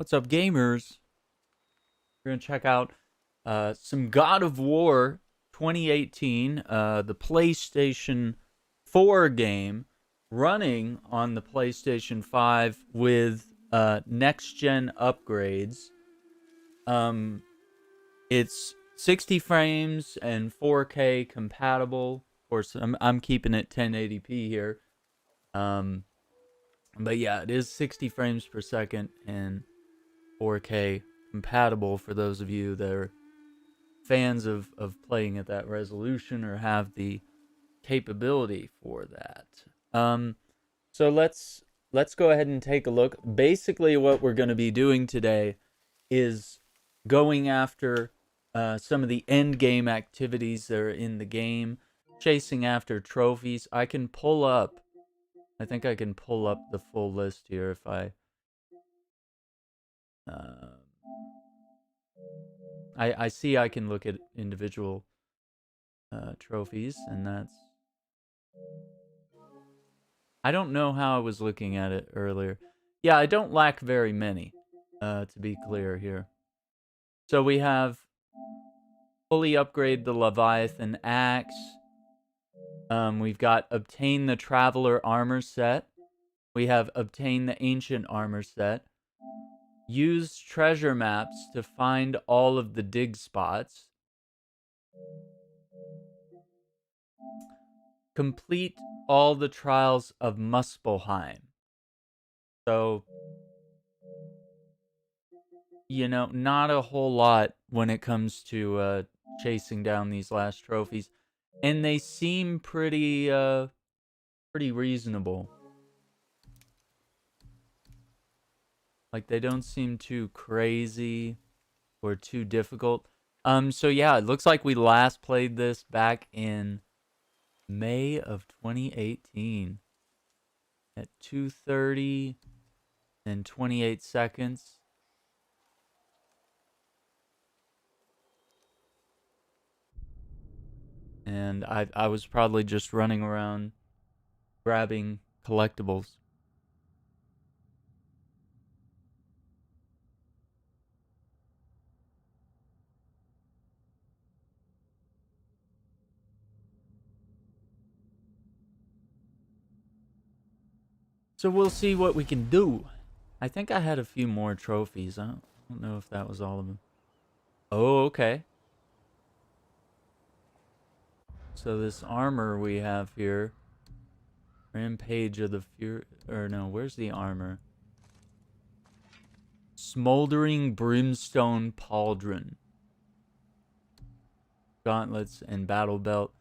What's up, gamers? We're gonna check out some God of War 2018, the PlayStation 4 game, running on the PlayStation 5 with next-gen upgrades. Um, it's 60 frames and 4K compatible. Of course, I'm keeping it 1080p here. But yeah, it is 60 frames per second and 4K compatible for those of you that are fans of playing at that resolution or have the capability for that. So let's go ahead and take a look. Basically, what we're going to be doing today is going after some of the end game activities that are in the game, chasing after trophies. I think I can pull up the full list here if uh, I see I can look at individual trophies, and that's... I don't know how I was looking at it earlier. Yeah, I don't lack very many, to be clear here. So we have fully upgrade the Leviathan Axe. We've got obtain the Traveler Armor Set. We have obtain the Ancient Armor Set. Use treasure maps to find all of the dig spots. Complete all the trials of Muspelheim. So, you know, not a whole lot when it comes to chasing down these last trophies. And they seem pretty reasonable. Like, they don't seem too crazy or too difficult. So yeah, it looks like we last played this back in May of 2018 at 2:30 and 28 seconds. And I was probably just running around grabbing collectibles. So we'll see what we can do. I think I had a few more trophies. I don't know if that was all of them. Oh, okay. So this armor we have here. Rampage of the Fury... Or no, where's the armor? Smoldering Brimstone Pauldron. Gauntlets and Battle Belt.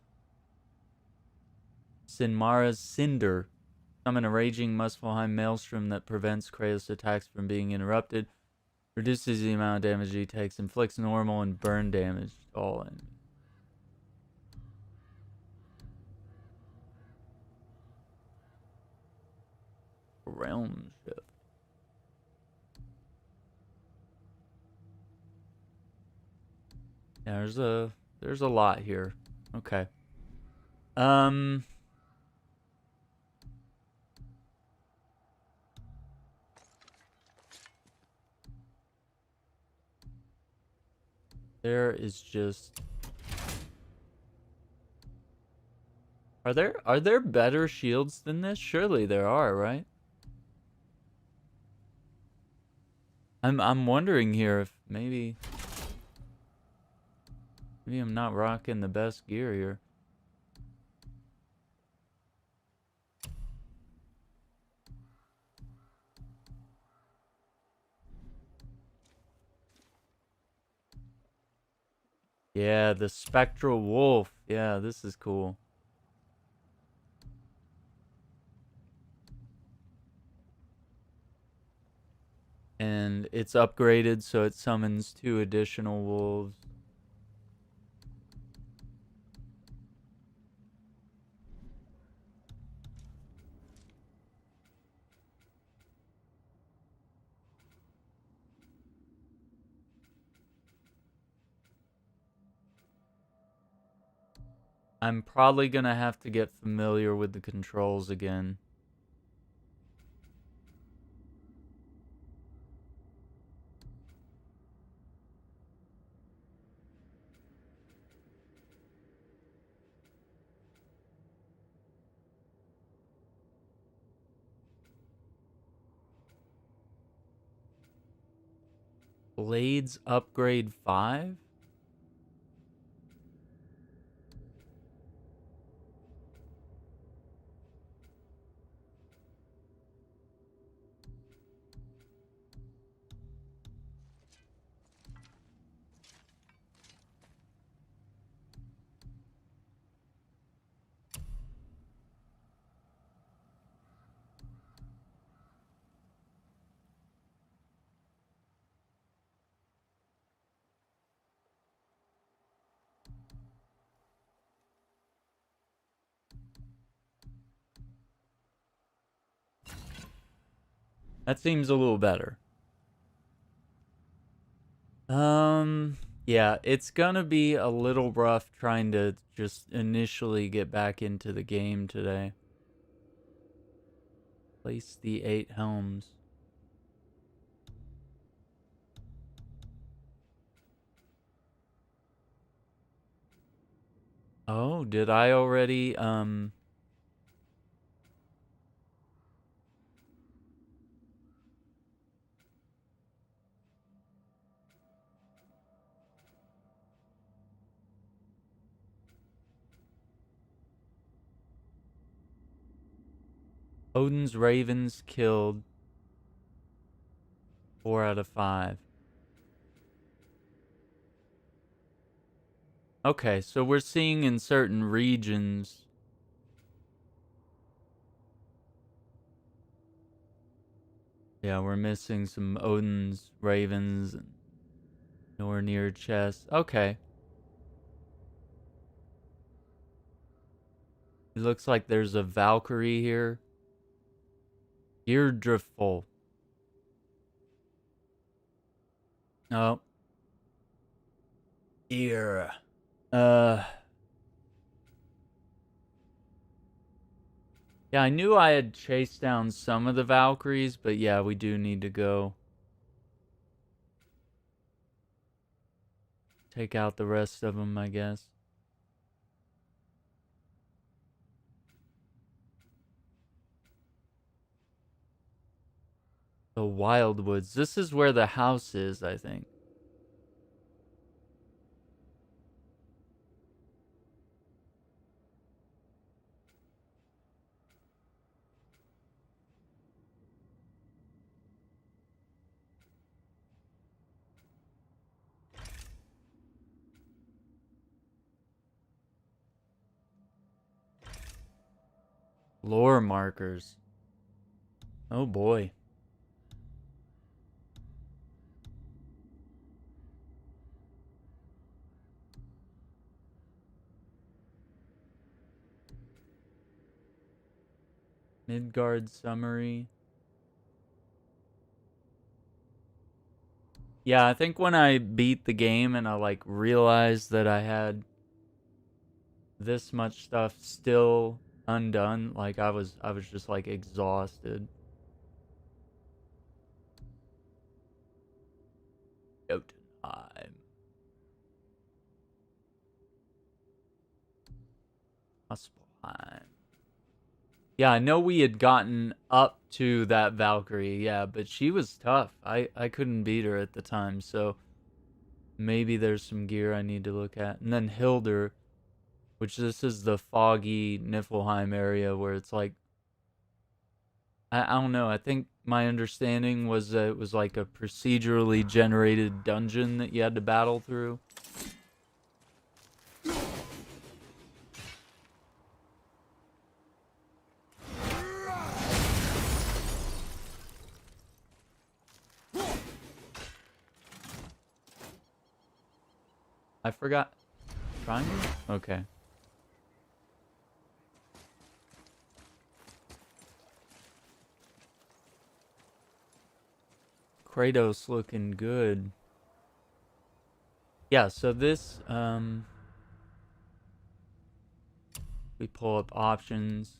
Sinmara's Cinder. Summon a raging Muspelheim Maelstrom that prevents Kratos' attacks from being interrupted. Reduces the amount of damage he takes. Inflicts normal and burn damage. All in. Realm Shift. Yeah, there's a lot here. Okay. There is just... Are there better shields than this? Surely there are, right? I'm wondering here if maybe I'm not rocking the best gear here. Yeah, the Spectral Wolf. Yeah, this is cool. And it's upgraded, so it summons 2 additional wolves. I'm probably gonna have to get familiar with the controls again. Blades Upgrade 5? That seems a little better. Yeah, it's gonna be a little rough trying to just initially get back into the game today. Place the 8 helms. Oh, did I already, Odin's Ravens killed 4 out of 5. Okay, so we're seeing in certain regions. Yeah, we're missing some Odin's Ravens and nowhere near chest. Okay. It looks like there's a Valkyrie here. Deirdreful. Oh. Ear. Yeah, I knew I had chased down some of the Valkyries, but yeah, we do need to go take out the rest of them, I guess. The Wildwoods. This is where the house is, I think. Lore markers. Oh boy. Midgard summary. Yeah, I think when I beat the game and I like realized that I had this much stuff still undone, like I was just like exhausted. Jotunheim. Muspelheim. Yeah, I know we had gotten up to that Valkyrie, yeah, but she was tough. I couldn't beat her at the time, so maybe there's some gear I need to look at. And then Hildur, which this is the foggy Niflheim area where it's like, I don't know, I think my understanding was that it was like a procedurally generated dungeon that you had to battle through. I forgot. Triangle? Okay. Kratos looking good. Yeah, so this, we pull up options.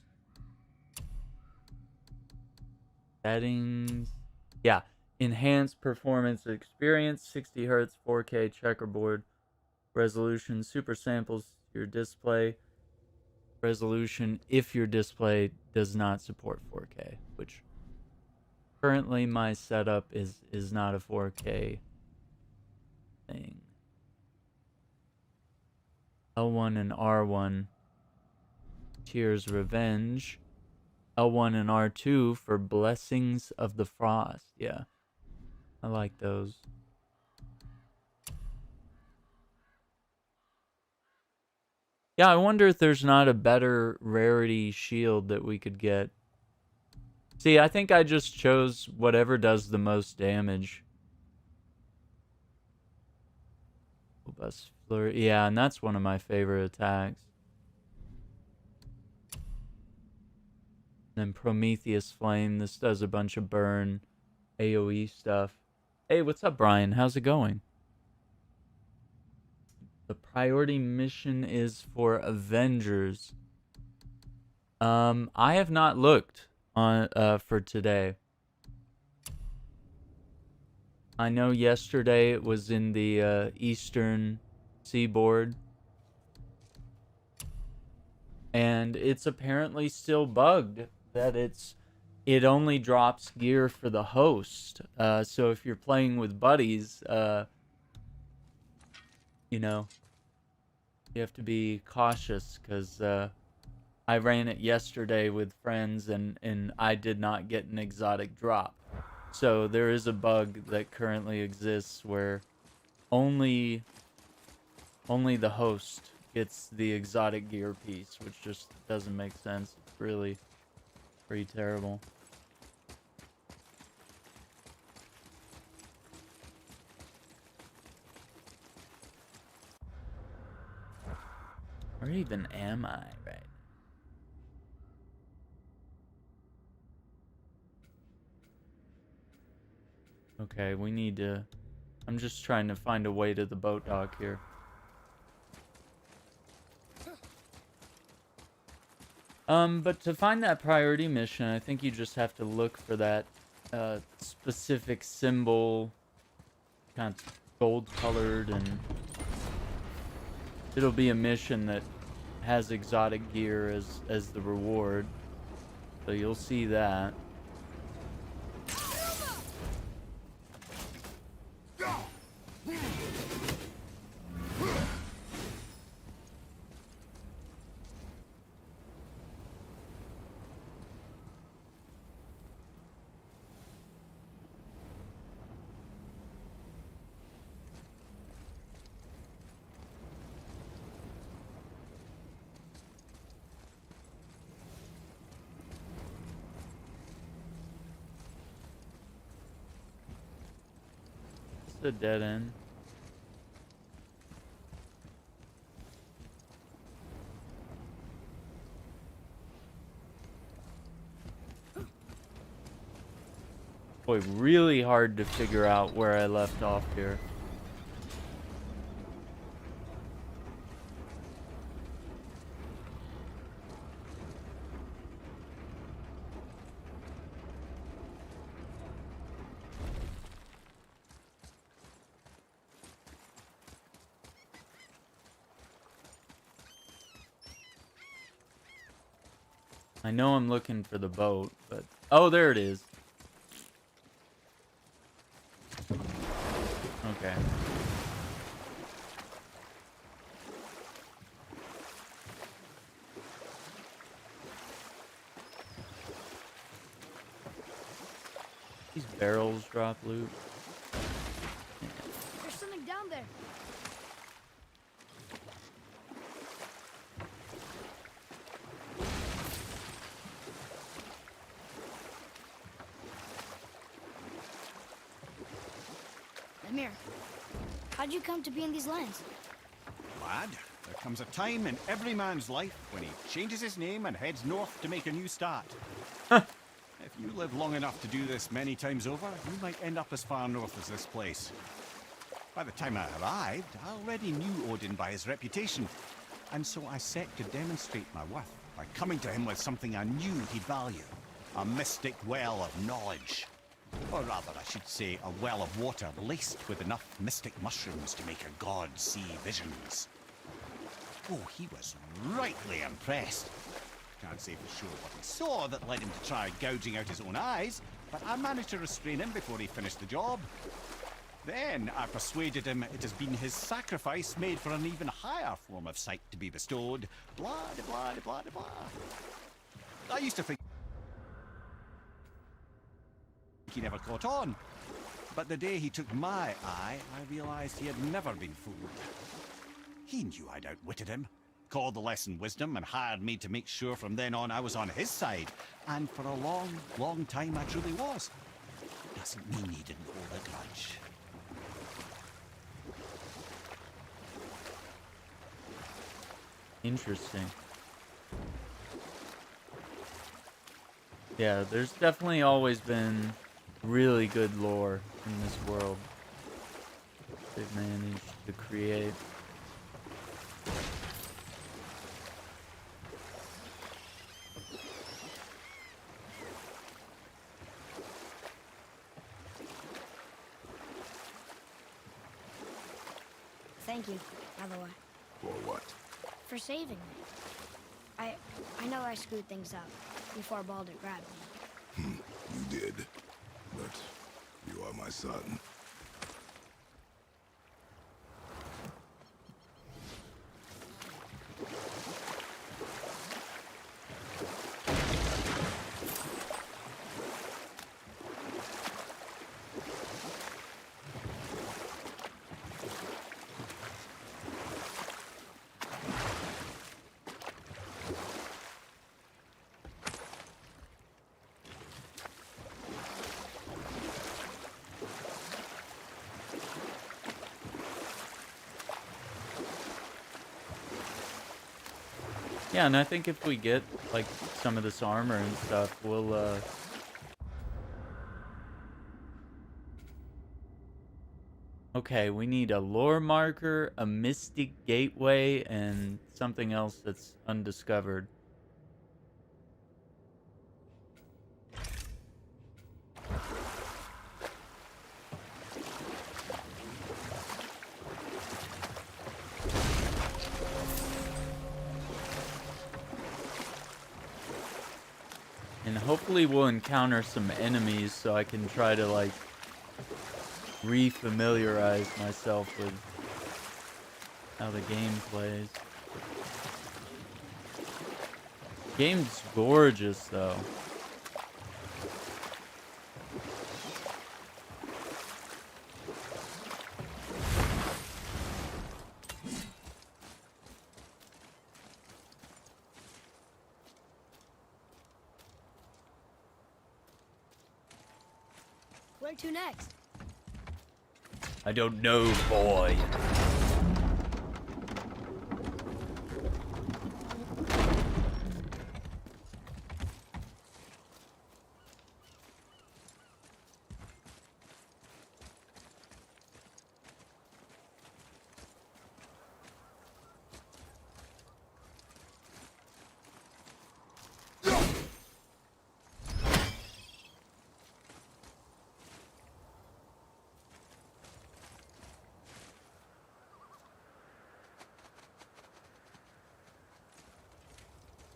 Settings. Yeah. Enhanced performance experience, 60 hertz, 4K checkerboard resolution, super samples your display resolution if your display does not support 4K, which currently my setup is not a 4K thing. L1 and R1. Tyr's Revenge. L1 and R2 for Blessings of the Frost. Yeah. I like those. Yeah, I wonder if there's not a better rarity shield that we could get. See, I think I just chose whatever does the most damage. Robust Flurry. Yeah, and that's one of my favorite attacks. Then Prometheus Flame. This does a bunch of burn, AoE stuff. Hey, what's up, Brian? How's it going? The priority mission is for Avengers. I have not looked on for today. I know yesterday it was in the eastern seaboard. And it's apparently still bugged that it only drops gear for the host. So if you're playing with buddies, you know, you have to be cautious, because I ran it yesterday with friends and I did not get an exotic drop. So there is a bug that currently exists where only the host gets the exotic gear piece, which just doesn't make sense. It's really pretty terrible. Where even am I right? Okay, we need to... I'm just trying to find a way to the boat dock here. But to find that priority mission, I think you just have to look for that specific symbol, kind of gold-colored, and it'll be a mission that has exotic gear as the reward. So you'll see that. It's a dead end. Boy, really hard to figure out where I left off here. I know I'm looking for the boat, but... Oh, there it is. Okay. These barrels drop loot. There's something down there. Amir, how'd you come to be in these lands? Lad, there comes a time in every man's life when he changes his name and heads north to make a new start. If you live long enough to do this many times over, you might end up as far north as this place. By the time I arrived, I already knew Odin by his reputation, and so I set to demonstrate my worth by coming to him with something I knew he'd value. A mystic well of knowledge. Or rather, I should say, a well of water laced with enough mystic mushrooms to make a god see visions. Oh, he was rightly impressed. Can't say for sure what he saw that led him to try gouging out his own eyes, but I managed to restrain him before he finished the job. Then I persuaded him it has been his sacrifice made for an even higher form of sight to be bestowed. Blah, de blah, de blah, de blah. I used to think he never caught on. But the day he took my eye, I realized he had never been fooled. He knew I'd outwitted him, called the lesson wisdom, and hired me to make sure from then on I was on his side. And for a long, long time I truly was. Doesn't mean he didn't hold a grudge. Interesting. Yeah, there's definitely always been really good lore in this world they've managed to create. Thank you, by the way. For what? For saving me. I know I screwed things up before Baldur grabbed me. You did. But you are my son. Yeah, and I think if we get, like, some of this armor and stuff, we'll, Okay, we need a lore marker, a mystic gateway, and something else that's undiscovered. And hopefully we'll encounter some enemies so I can try to, like, re-familiarize myself with how the game plays. Game's gorgeous, though. Where to next? I don't know, boy.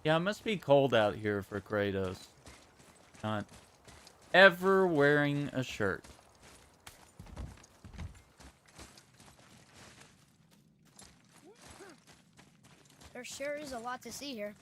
Yeah, it must be cold out here for Kratos. Not ever wearing a shirt. There sure is a lot to see here.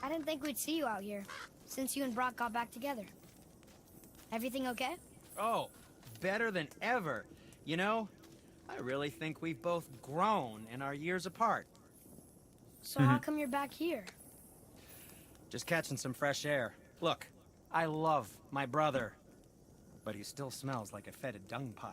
I didn't think we'd see you out here, since you and Brock got back together. Everything okay? Oh, better than ever. You know, I really think we've both grown in our years apart. So how come you're back here? Just catching some fresh air. Look, I love my brother, but he still smells like a fetid dung pile.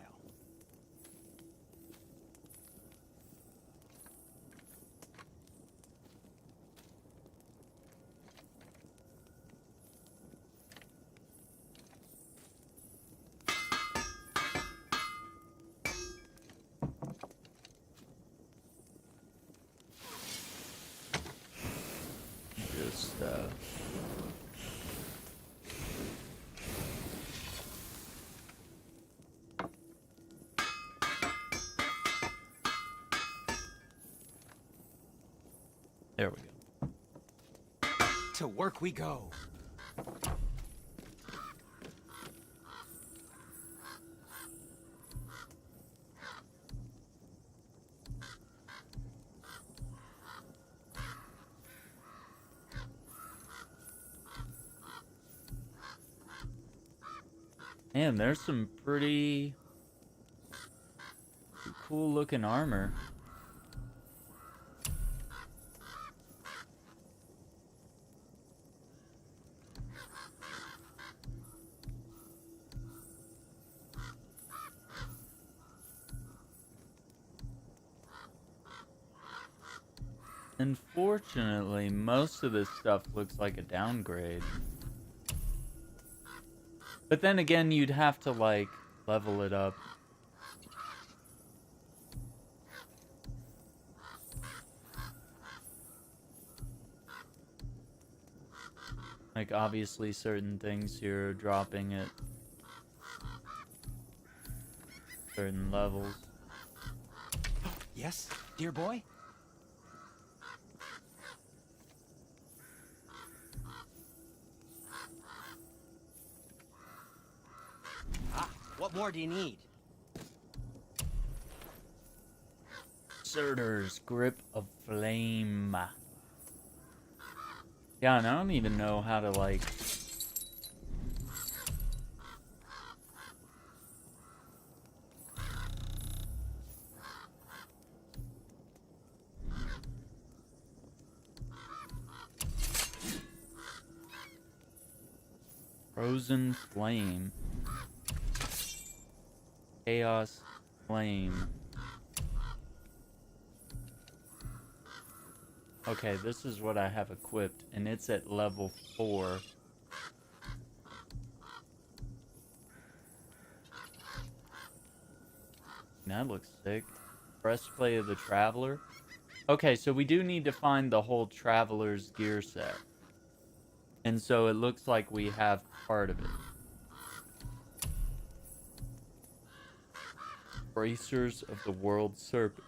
There we go. To work we go. Man, there's some pretty cool looking armor. Unfortunately, most of this stuff looks like a downgrade. But then again, you'd have to, like, level it up. Like, obviously, certain things here are dropping at certain levels. Yes, dear boy? Ah, what more do you need? Surtur's Grip of Flame. Yeah, and I don't even know how to, like... Frozen Flame. Chaos Flame. Okay, this is what I have equipped, and it's at level 4. That looks sick. Breastplate of the Traveler. Okay, so we do need to find the whole Traveler's gear set. And so it looks like we have part of it. Bracers of the World Serpent.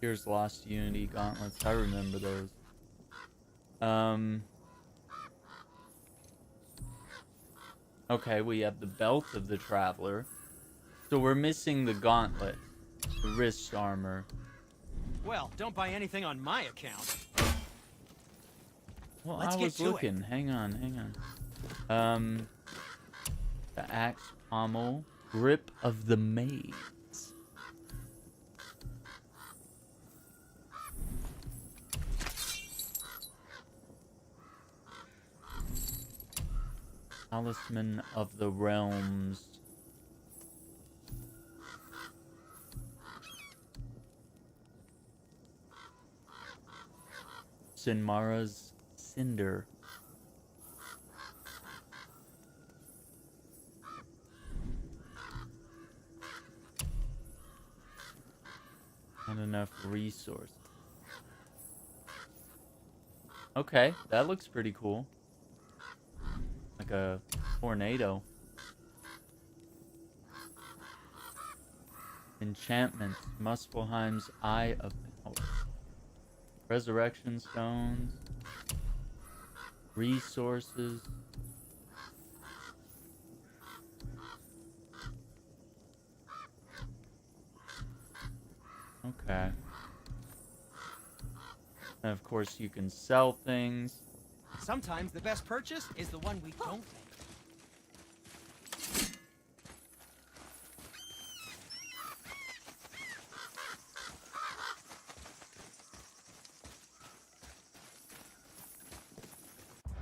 Here's Lost Unity gauntlets. I remember those. Okay, we have the belt of the Traveler. So we're missing the gauntlet. The wrist armor. Well, don't buy anything on my account. Well, Let's I get was to looking. Hang on. The axe pommel. Grip of the Maze. Talisman of the Realms. Sinmara's Cinder. Not enough resources. Okay, that looks pretty cool. Like a tornado. Enchantments. Muspelheim's Eye of Power. Resurrection stones. Resources. Okay. And of course you can sell things. Sometimes the best purchase is the one we don't make.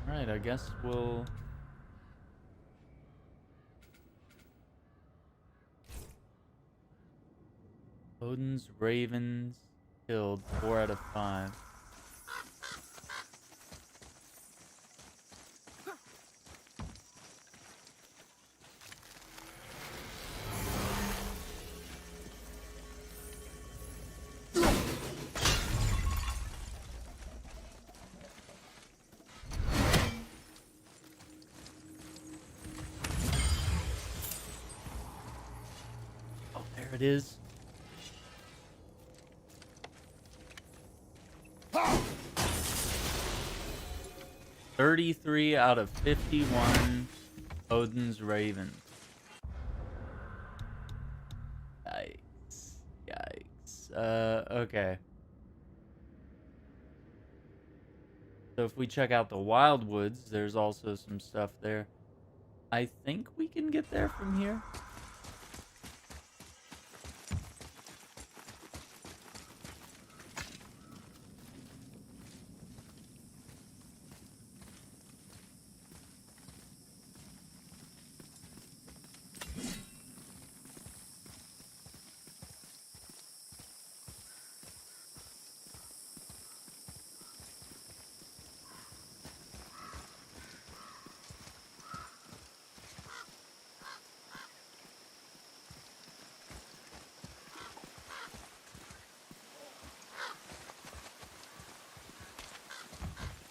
Alright, I guess we'll... Odin's Ravens killed 4 out of 5. Oh, there it is. 43 out of 51 Odin's Ravens. Yikes. Yikes. Okay. So if we check out the Wildwoods, there's also some stuff there. I think we can get there from here.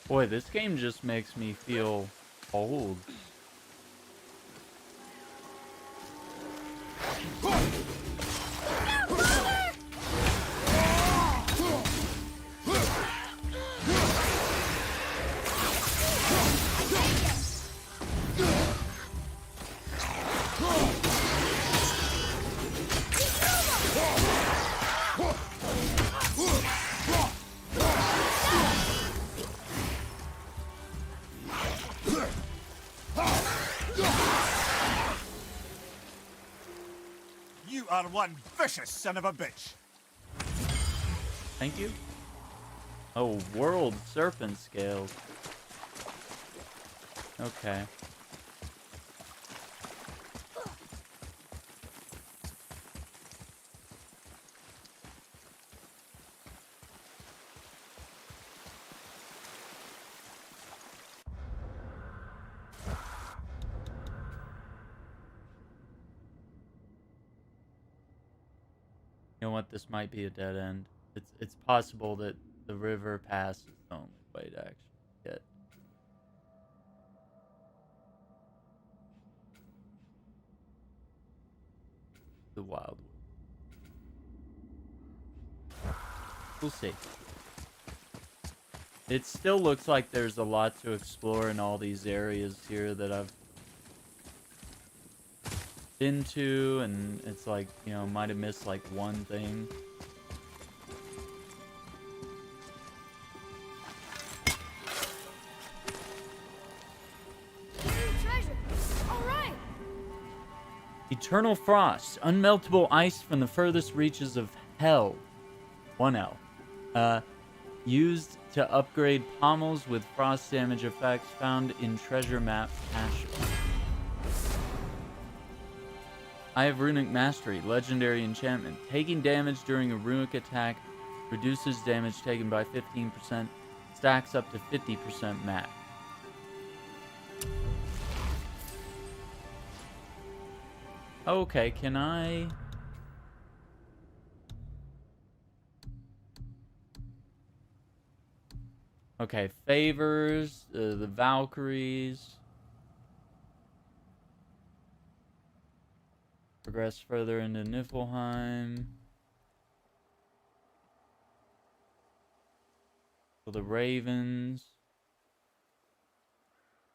Boy, this game just makes me feel old. You are one vicious son of a bitch. Thank you. Oh, world serpent scales. Okay. You know what? This might be a dead end. It's possible that the river pass is the only way to actually get. The Wildwood. We'll see. It still looks like there's a lot to explore in all these areas here that I've been to, and it's like, you know, might have missed like one thing. Treasure. All right. Eternal frost, unmeltable ice from the furthest reaches of hell. 1L. Used to upgrade pommels with frost damage effects found in treasure map cache. I have Runic Mastery, legendary enchantment. Taking damage during a runic attack reduces damage taken by 15%, stacks up to 50% max. Okay, can I... Okay, favors, the Valkyries. Progress further into Niflheim. For the Ravens.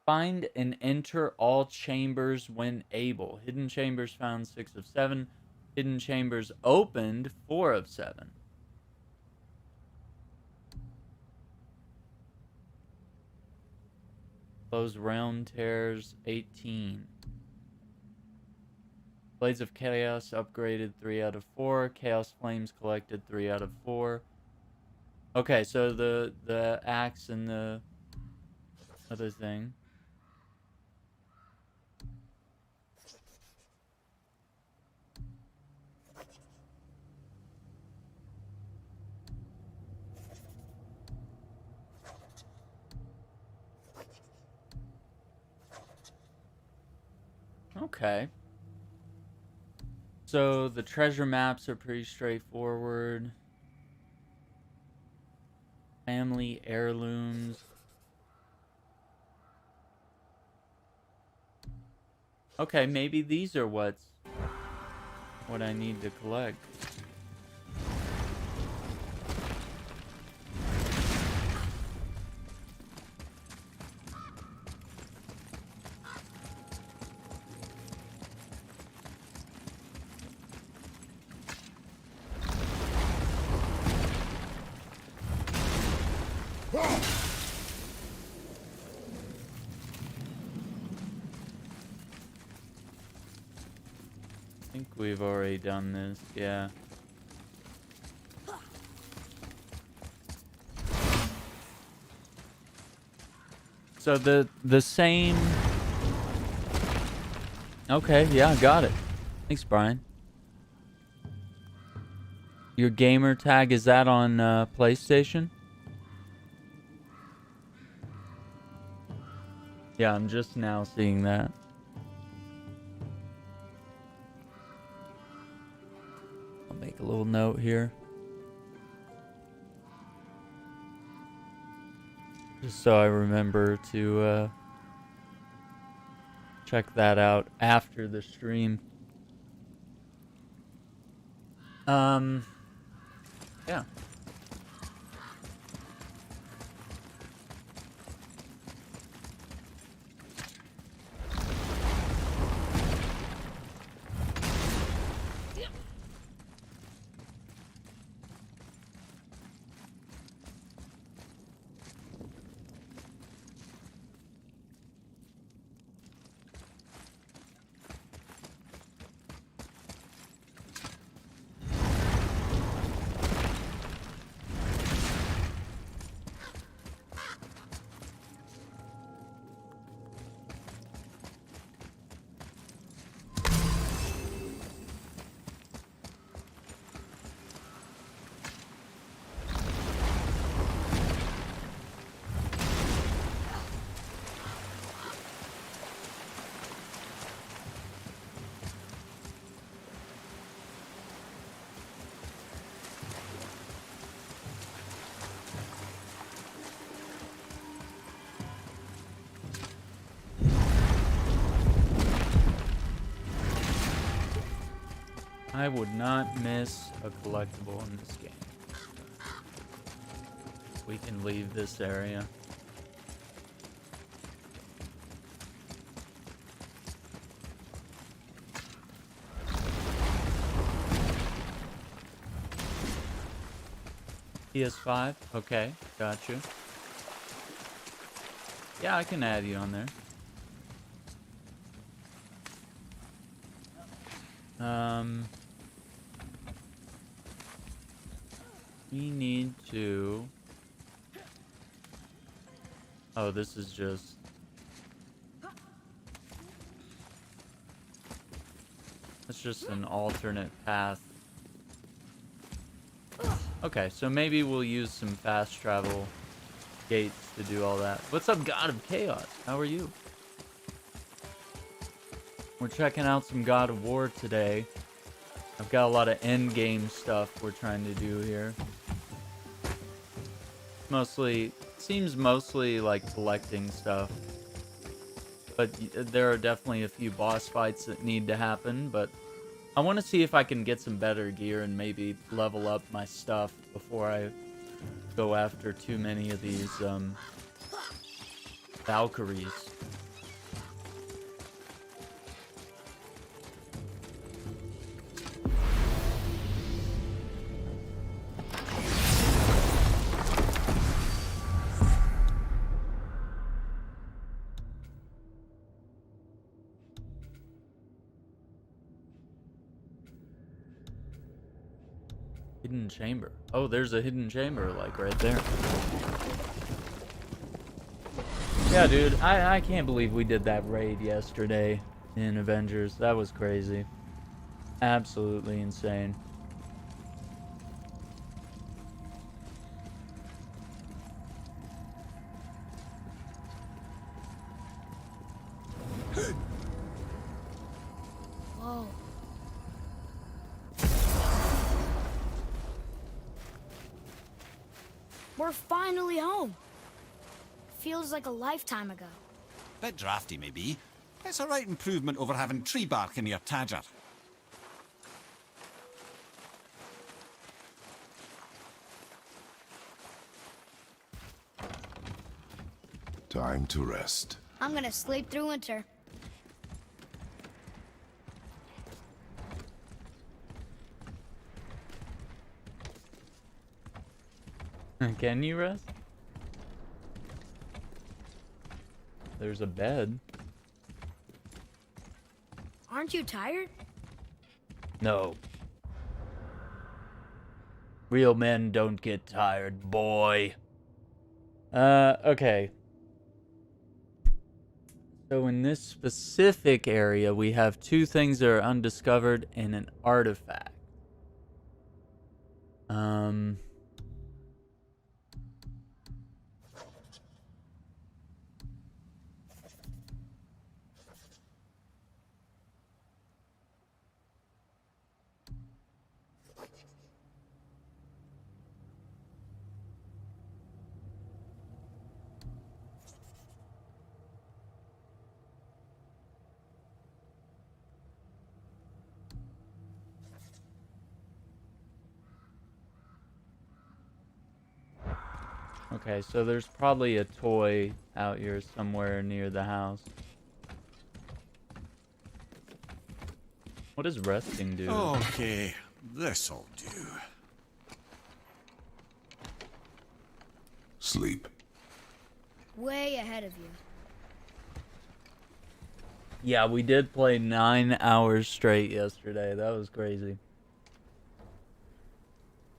Find and enter all chambers when able. Hidden chambers found 6 of 7. Hidden chambers opened 4 of 7. Close realm tears 18. Blades of Chaos upgraded 3 out of 4. Chaos Flames collected 3 out of 4. Okay, so the axe and the other thing. Okay. So the treasure maps are pretty straightforward. Family heirlooms. Okay, maybe these are what I need to collect. I think we've already done this, yeah. So the same... Okay, yeah, got it. Thanks, Brian. Your gamer tag, is that on PlayStation? Yeah, I'm just now seeing that. I'll make a little note here. Just so I remember to check that out after the stream. Yeah. I would not miss a collectible in this game. We can leave this area. PS5? Okay, got you. Yeah, I can add you on there. We need to... Oh, this is just... It's just an alternate path. Okay, so maybe we'll use some fast travel gates to do all that. What's up, God of Chaos? How are you? We're checking out some God of War today. I've got a lot of endgame stuff we're trying to do here. Mostly, seems mostly like collecting stuff. But there are definitely a few boss fights that need to happen, but I want to see if I can get some better gear and maybe level up my stuff before I go after too many of these Valkyries. Hidden chamber. Oh, there's a hidden chamber, like, right there. Yeah, dude, I can't believe we did that raid yesterday in Avengers. That was crazy. Absolutely insane. Whoa. We're finally home. Feels like a lifetime ago. Bit drafty, maybe. It's a right improvement over having tree bark in your Tadger. Time to rest. I'm gonna sleep through winter. Can you rest? There's a bed. Aren't you tired? No. Real men don't get tired, boy. Okay. So in this specific area, we have two things that are undiscovered and an artifact. Okay, so there's probably a toy out here somewhere near the house. What does resting do? Okay, this'll do. Sleep. Way ahead of you. Yeah, we did play 9 hours straight yesterday. That was crazy.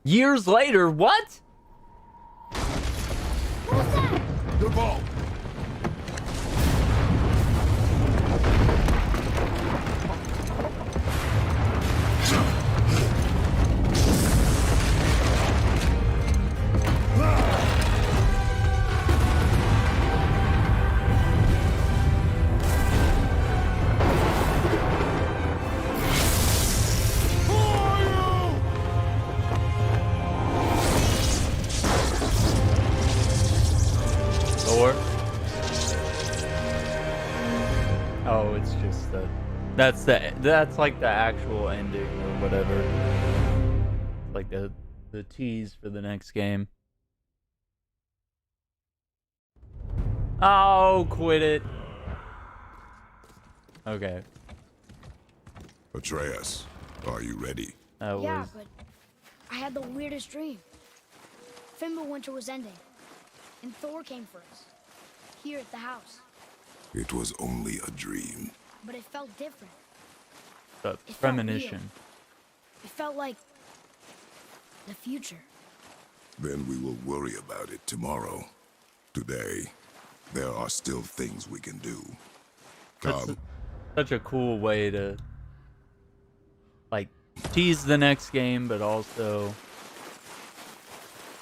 Years later, what? The ball. Or? Oh, it's just the... That's like the actual ending or whatever. Like the tease for the next game. Oh, quit it. Okay. Atreus, are you ready? That Yeah, was... but I had the weirdest dream. Fimbulwinter was ending, and Thor came for us. Here at the house. It was only a dream. But it felt different. The It felt premonition. real. It felt like the future. Then we will worry about it tomorrow. Today, there are still things we can do. That's Come. such a cool way to like tease the next game, but also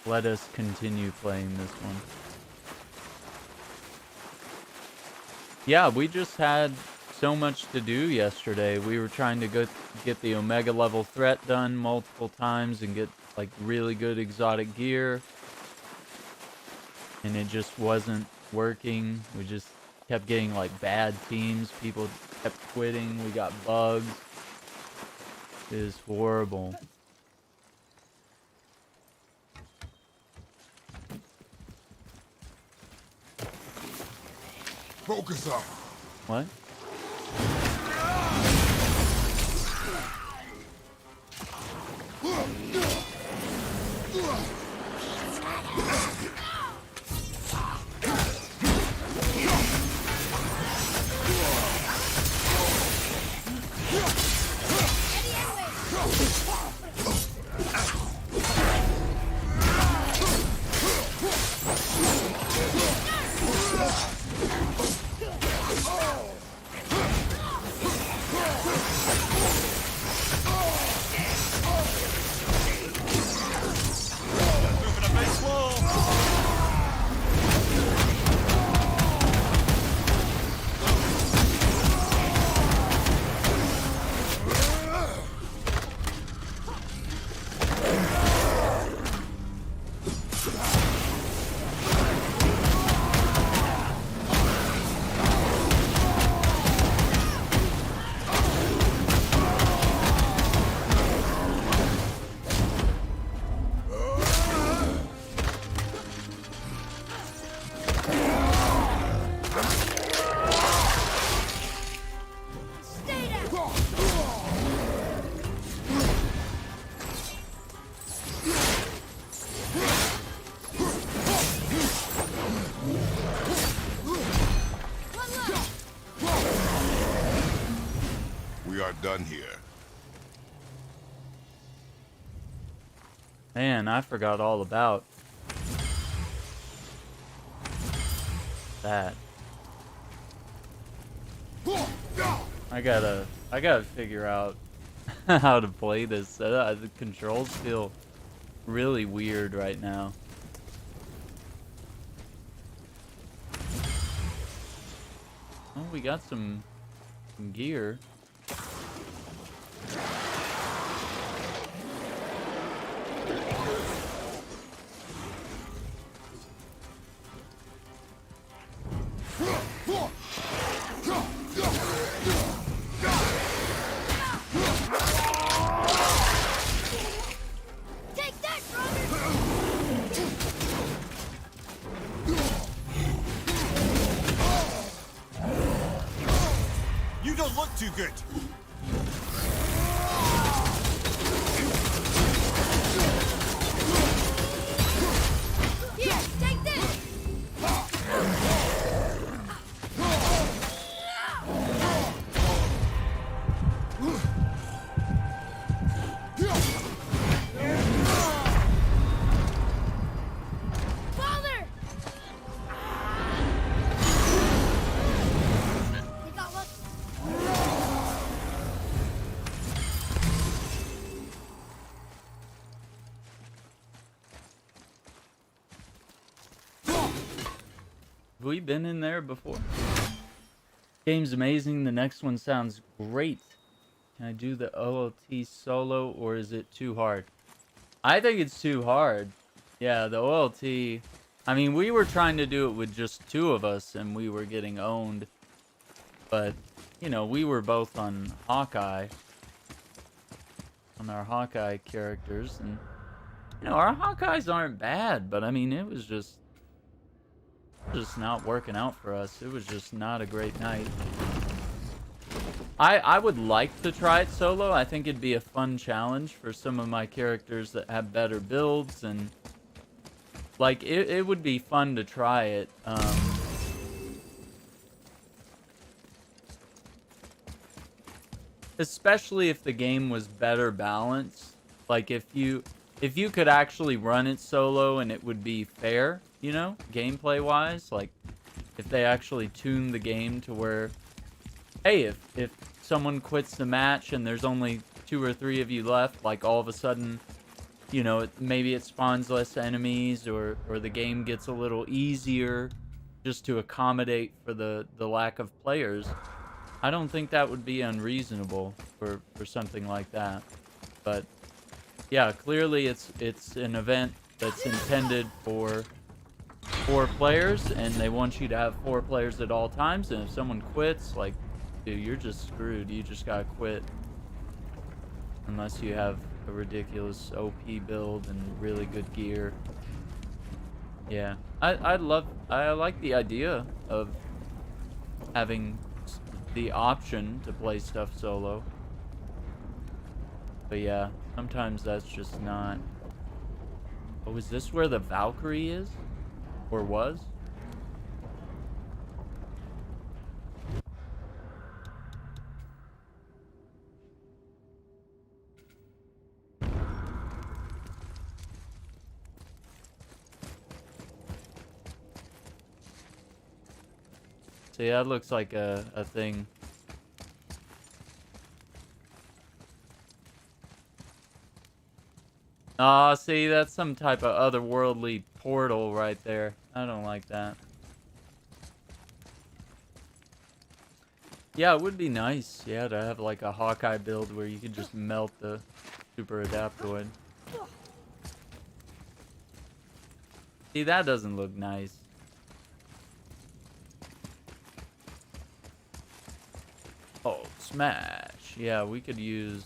let us continue playing this one. Yeah, we just had so much to do yesterday. We were trying to get the Omega level threat done multiple times and get like really good exotic gear. And it just wasn't working. We just kept getting like bad teams. People kept quitting. We got bugs. It is horrible. Focus up. What? We are done here. Man, I forgot all about that. I gotta figure out how to play this. The controls feel really weird right now. Oh, we got some gear. Take that, brother! You don't look too good. Here, take this! Father! They got lucky. Have we been in there before? Game's amazing. The next one sounds great. Can I do the OLT solo or is it too hard? I think it's too hard. Yeah, the OLT. I mean, we were trying to do it with just two of us and we were getting owned. But, you know, we were both on Hawkeye. On our Hawkeye characters. And, you know, our Hawkeyes aren't bad. But, I mean, it was just not working out for us. It was just not a great night. I would like to try it solo. I think it'd be a fun challenge for some of my characters that have better builds, and like it would be fun to try it. Especially if the game was better balanced. Like if you could actually run it solo and it would be fair, you know, gameplay wise. Like if they actually tuned the game to where, hey, if someone quits the match and there's only 2 or 3 of you left, like all of a sudden, you know, maybe it spawns less enemies, or the game gets a little easier just to accommodate for the lack of players. I don't think that would be unreasonable for something like that. But yeah, clearly it's an event that's intended for 4 players, and they want you to have 4 players at all times, and if someone quits, like, dude, you're just screwed. You just gotta quit. Unless you have a ridiculous OP build and really good gear. Yeah. I like the idea of having the option to play stuff solo. But yeah, sometimes that's just not... Oh, is this where the Valkyrie is? Or was? So yeah, that looks like a thing. Aw, see, that's some type of otherworldly portal right there. I don't like that. Yeah, it would be nice, yeah, to have like a Hawkeye build where you could just melt the Super Adaptoid. See, that doesn't look nice. Oh, smash. Yeah, we could use...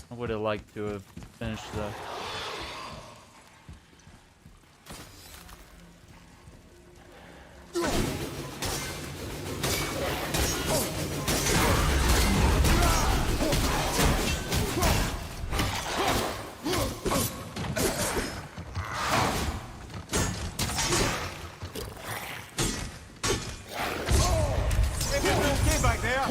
I would have liked to have finished the... Okay back there.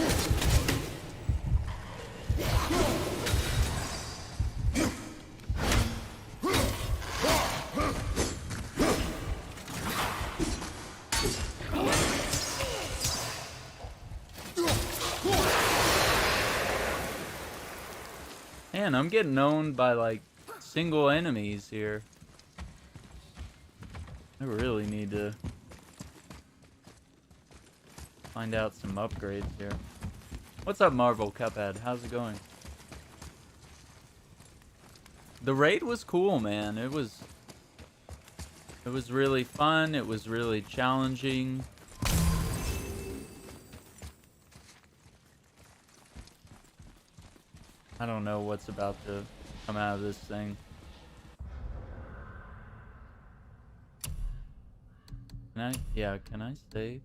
Man, I'm getting owned by like single enemies here. I really need to find out some upgrades here. What's up, Marvel Cuphead? How's it going? The raid was cool, man. It was really fun. It was really challenging. I don't know what's about to come out of this thing. Can I? Yeah, can I save?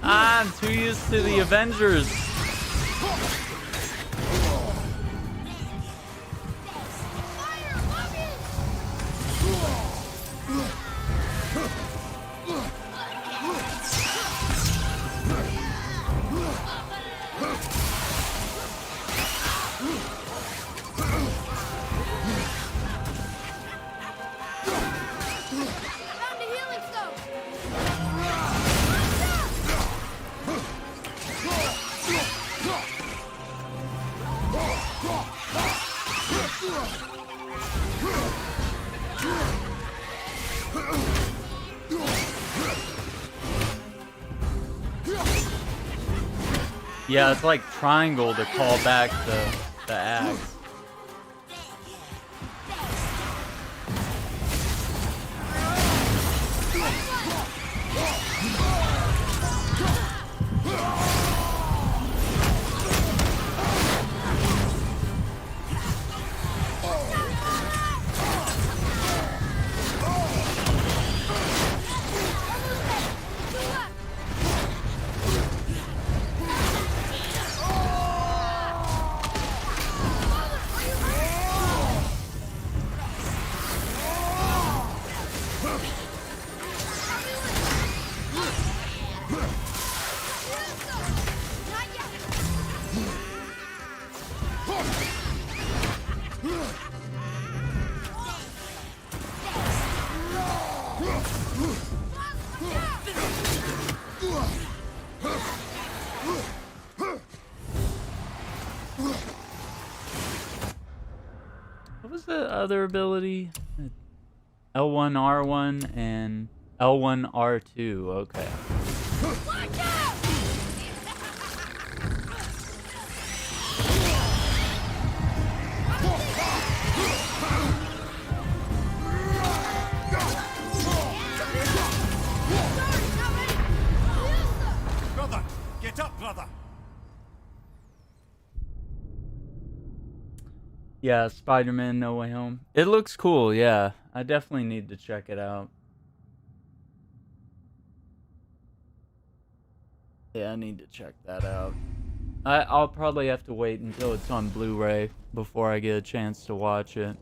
I'm too used to the Avengers. Yeah, it's like triangle to call back the axe. What was the other ability? L1, R1, and L1, R2. Okay. Watch out! Brother, get up, brother. Yeah, Spider-Man No Way Home. It looks cool, yeah. I definitely need to check it out. Yeah, I need to check that out. I'll probably have to wait until it's on Blu-ray before I get a chance to watch it.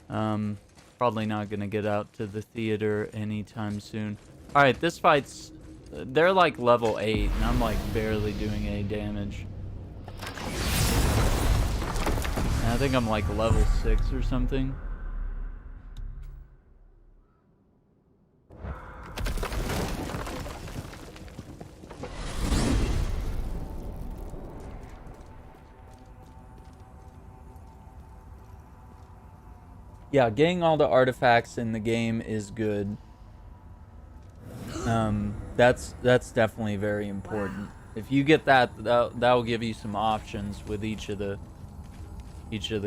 Probably not gonna get out to the theater anytime soon. Alright, this fight's... They're like level 8, and I'm like barely doing any damage. I think I'm like level 6 or something. Yeah, getting all the artifacts in the game is good. That's definitely very important. If you get that, that'll give you some options with each of the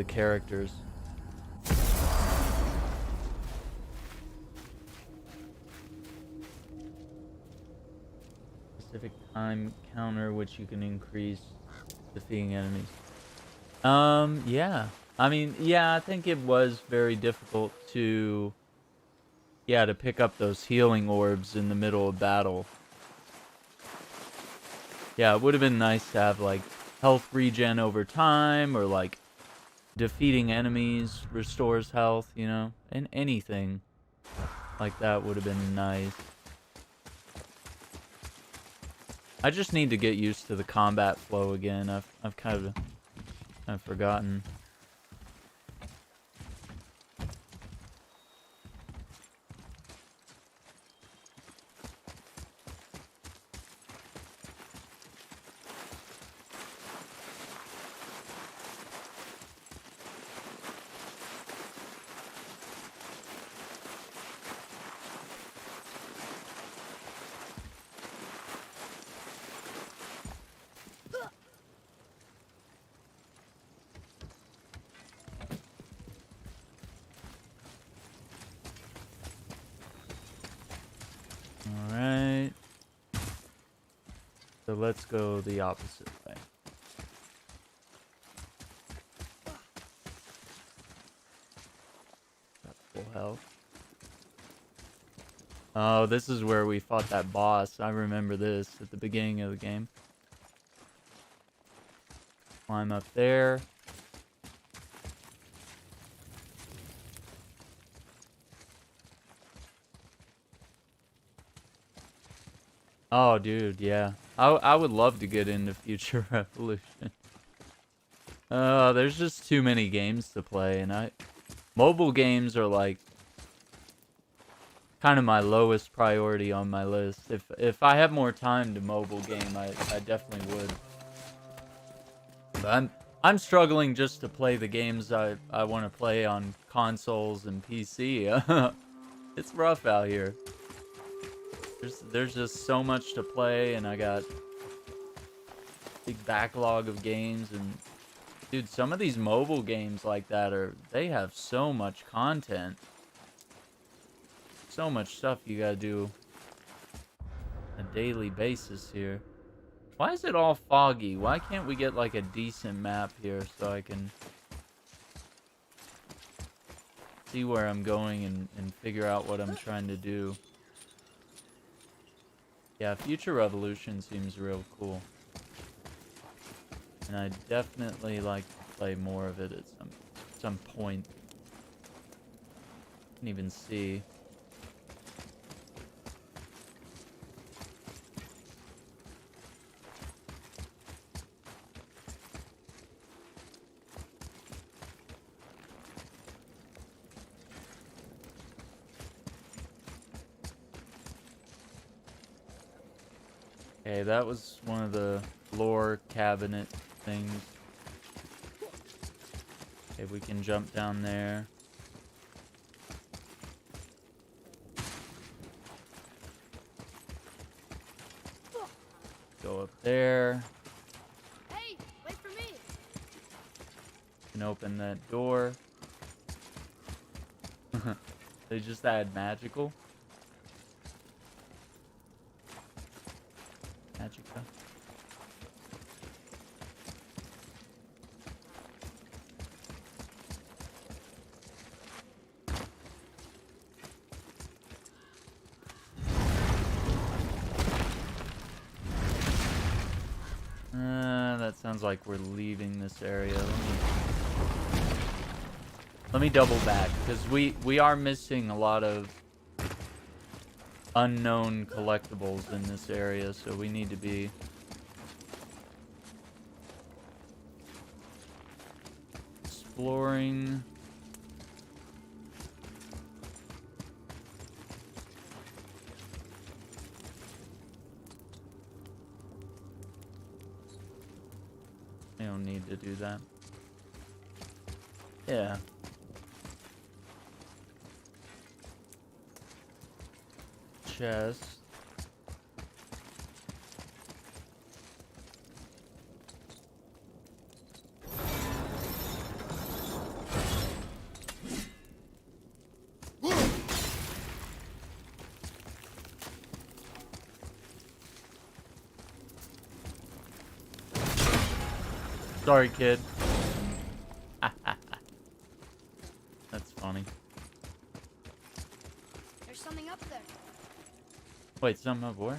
characters. Specific time counter which you can increase defeating enemies. Yeah. I mean, yeah, I think it was very difficult to pick up those healing orbs in the middle of battle. Yeah, it would have been nice to have, like, health regen over time, or, like, defeating enemies restores health, you know? And anything like that would have been nice. I just need to get used to the combat flow again. I've kind of forgotten. Alright. So let's go the opposite way. Got full health. Oh, this is where we fought that boss. I remember this at the beginning of the game. Climb up there. Oh, dude, yeah. I would love to get into Future Revolution. There's just too many games to play, and mobile games are like kind of my lowest priority on my list. If I have more time to mobile game, I definitely would. But I'm struggling just to play the games I want to play on consoles and PC. It's rough out here. There's just so much to play, and I got big backlog of games. And dude, some of these mobile games like that they have so much content, so much stuff you gotta do on a daily basis here. Why is it all foggy? Why can't we get like a decent map here so I can see where I'm going and figure out what I'm trying to do? Yeah, Future Revolution seems real cool. And I definitely like to play more of it at some point. Can't even see. Okay, that was one of the lore cabinet things. Okay, we can jump down there. Go up there. Hey, wait for me. Can open that door. They just add magical. Magica. That sounds like we're leaving this area. Let me double back, because we are missing a lot of unknown collectibles in this area, so we need to be exploring. I don't need to do that. Yeah. chest. Sorry, kid. That's funny. There's something up there. Wait, something up where?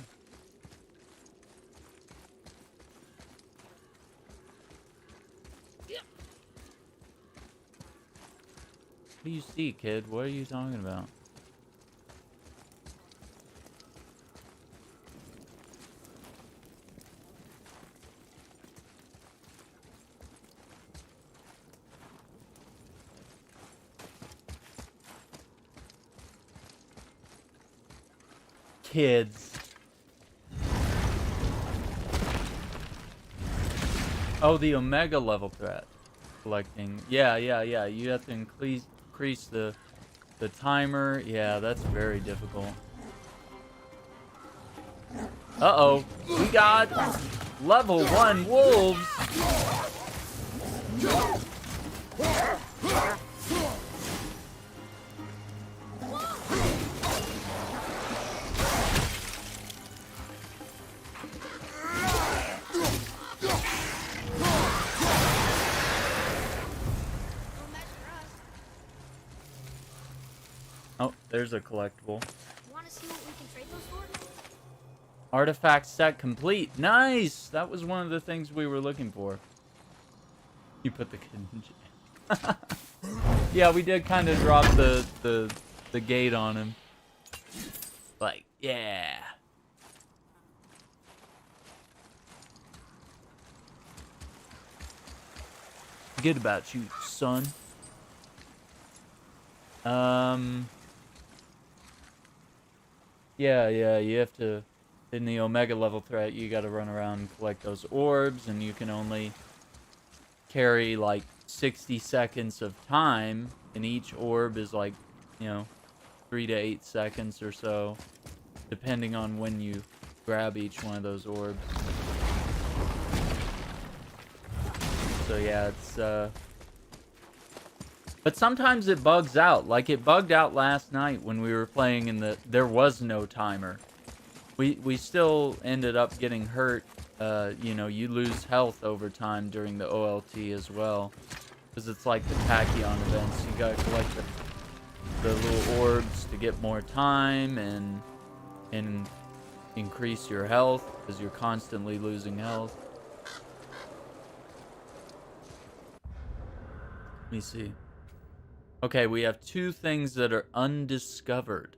What do you see, kid? What are you talking about? Kids. Oh, the Omega level threat. Collecting. Yeah. You have to increase the timer. Yeah, that's very difficult. Uh-oh. We got level 1 wolves. Oh, there's a collectible. Want to see what we can trade those for? Artifact set complete. Nice! That was one of the things we were looking for. You put the kid in jail. Yeah, we did kind of drop the gate on him. Like, yeah. Forget about you, son. Yeah, you have to, in the Omega level threat, you gotta run around and collect those orbs, and you can only carry, like, 60 seconds of time, and each orb is, like, 3 to 8 seconds or so, depending on when you grab each one of those orbs. So, yeah, it's, But sometimes it bugs out. Like, it bugged out last night when we were playing and there was no timer. We still ended up getting hurt. You lose health over time during the OLT as well. Because it's like the Tachyon events. You gotta collect the little orbs to get more time and increase your health. Because you're constantly losing health. Let me see. Okay, we have 2 things that are undiscovered.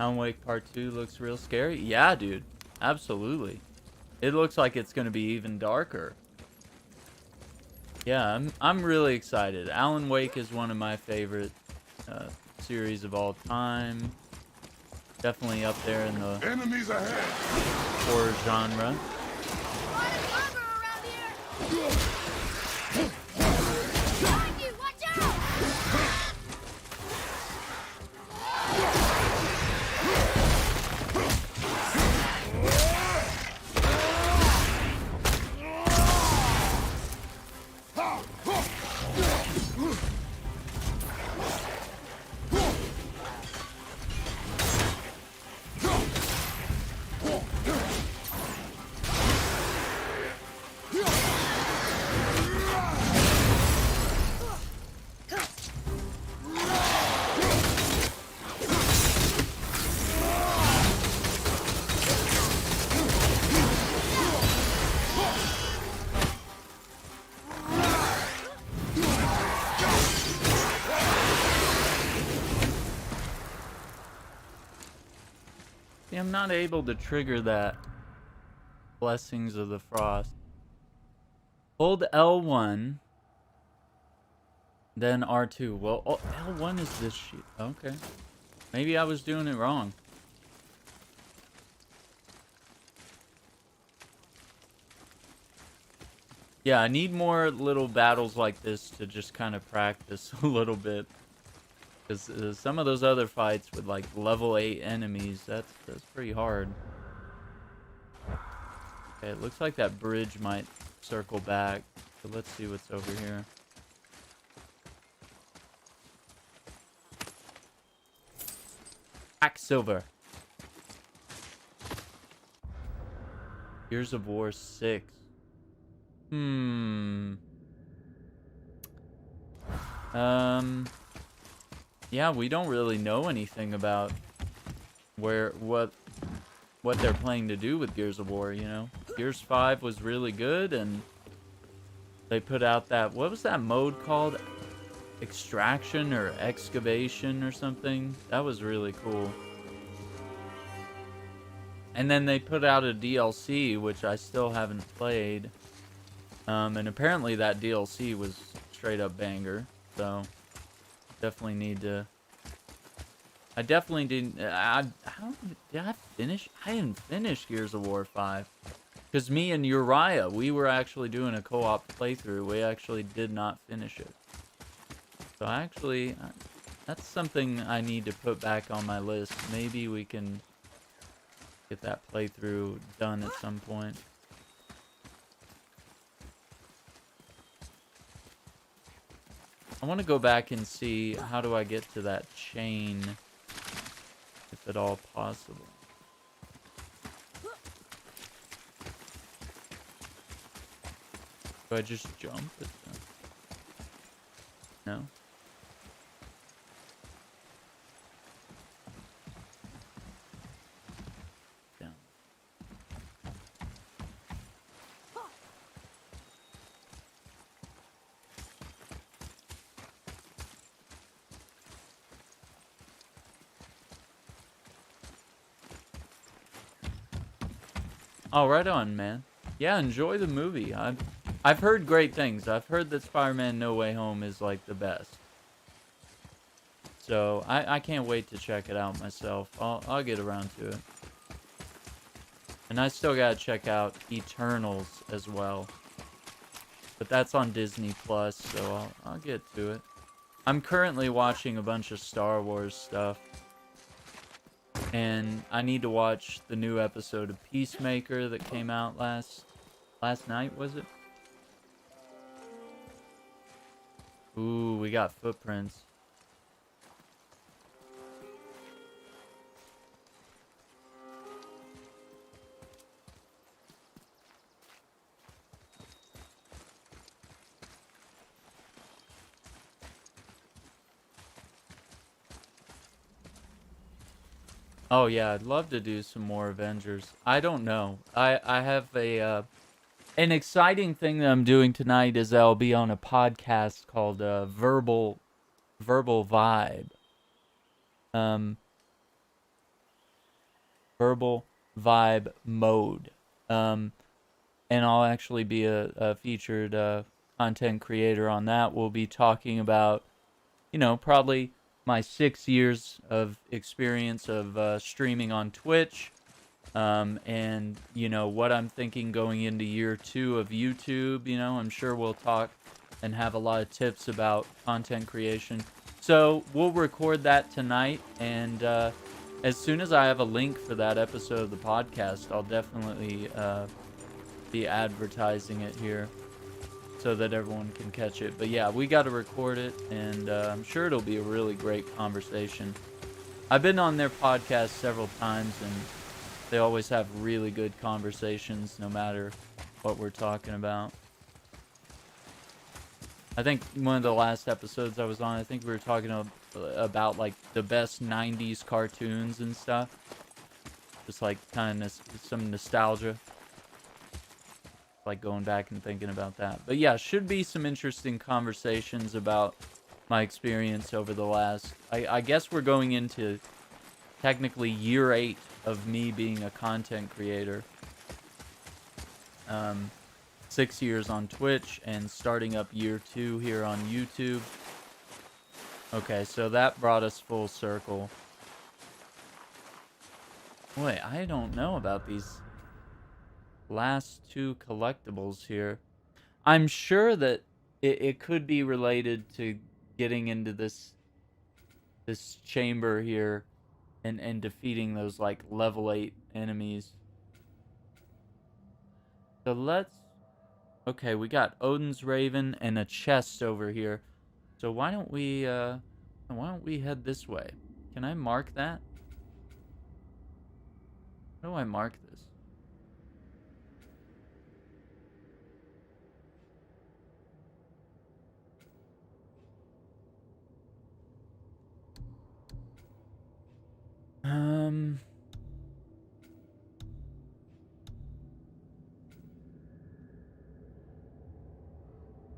Alan Wake Part 2 looks real scary. Yeah, dude. Absolutely. It looks like it's going to be even darker. Yeah, I'm really excited. Alan Wake is one of my favorite series of all time. Definitely up there in the Enemies ahead. horror genre. Behind you, watch out! See, I'm not able to trigger that Blessings of the Frost. Hold L1, then R2. Well, oh, L1 is this shit. Okay. Maybe I was doing it wrong. Yeah, I need more little battles like this to just kind of practice a little bit. Because some of those other fights with like level 8 enemies, that's pretty hard. Okay, it looks like that bridge might circle back. So let's see what's over here. Silver. Gears of War 6. Yeah, we don't really know anything about what they're planning to do with Gears of War, you know? Gears 5 was really good, and they put out that, what was that mode called? Extraction or excavation or something? That was really cool. And then they put out a DLC, which I still haven't played. And apparently that DLC was straight up banger. So, definitely need to... I definitely didn't... did I finish? I didn't finish Gears of War 5. Because me and Uriah, we were actually doing a co-op playthrough. We actually did not finish it. So actually, that's something I need to put back on my list. Maybe we can get that playthrough done at some point. I want to go back and see how do I get to that chain, if at all possible. Do I just jump at them? No? Down. Oh, right on, man. Yeah, enjoy the movie. I've heard great things. I've heard that Spider-Man No Way Home is like the best. So I can't wait to check it out myself. I'll get around to it. And I still gotta check out Eternals as well. But that's on Disney Plus, so I'll get to it. I'm currently watching a bunch of Star Wars stuff. And I need to watch the new episode of Peacemaker that came out last night, was it? Ooh, we got footprints. Oh yeah, I'd love to do some more Avengers. I don't know. I have an exciting thing that I'm doing tonight is I'll be on a podcast called Verbal Vibe. Verbal Vibe Mode. And I'll actually be a featured content creator on that. We'll be talking about, you know, probably my 6 years of experience of streaming on Twitch, and you know what I'm thinking going into year 2 of YouTube. You know, I'm sure we'll talk and have a lot of tips about content creation. So we'll record that tonight, and as soon as I have a link for that episode of the podcast, I'll definitely be advertising it here, so that everyone can catch it. But yeah, we got to record it, and I'm sure it'll be a really great conversation. I've been on their podcast several times, and they always have really good conversations, no matter what we're talking about. I think one of the last episodes I was on, I think we were talking about like the best 90s cartoons and stuff. Just like kind of some nostalgia. Like going back and thinking about that. But yeah, should be some interesting conversations about my experience over the last... I guess we're going into technically year 8 of me being a content creator. 6 years on Twitch and starting up year 2 here on YouTube. Okay, so that brought us full circle. Wait, I don't know about these last 2 collectibles here. I'm sure that it could be related to getting into this chamber here and defeating those like level 8 enemies. So let's... Okay, we got Odin's Raven and a chest over here. So why don't we head this way? Can I mark that? How do I mark this?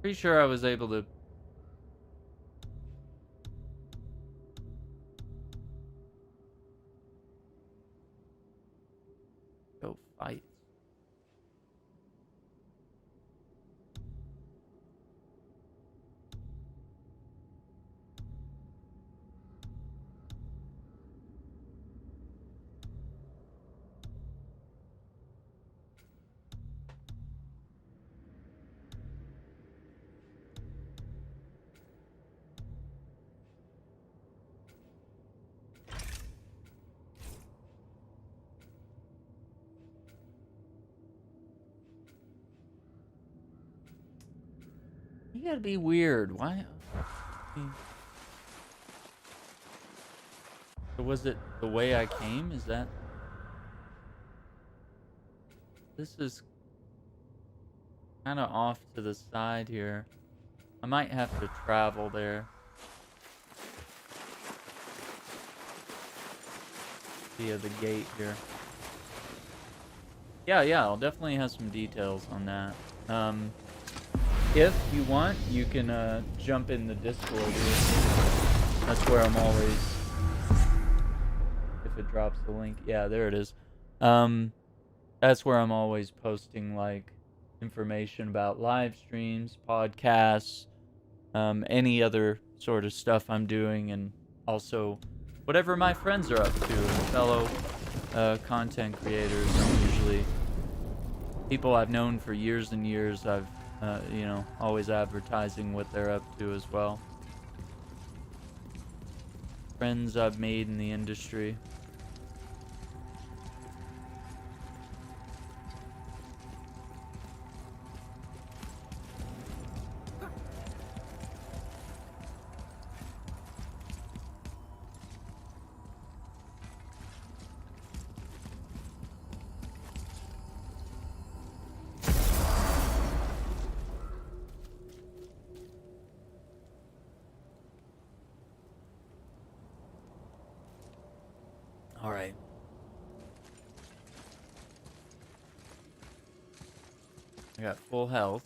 Pretty sure I was able to... Go fight. You gotta be weird. Why? So was it the way I came? Is that... This is kind of off to the side here. I might have to travel there. Via the gate here. Yeah, I'll definitely have some details on that. If you want, you can jump in the Discord here. That's where I'm always... If it drops the link. Yeah, there it is. That's where I'm always posting, like, information about live streams, podcasts, any other sort of stuff I'm doing, and also whatever my friends are up to, and fellow content creators. I'm usually people I've known for years and years. I've always advertising what they're up to as well. Friends I've made in the industry. Alright. I got full health.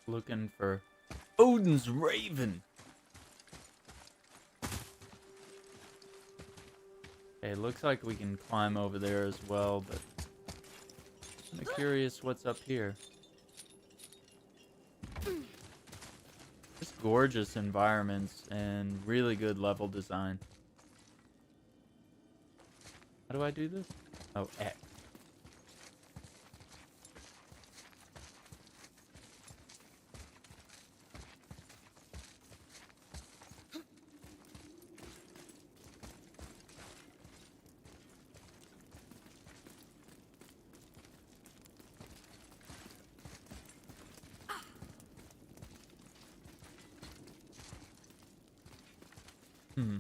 Looking for Odin's Raven. Okay, looks like we can climb over there as well, but I'm curious what's up here. Just gorgeous environments and really good level design. How do I do this? Oh, X. Hmm.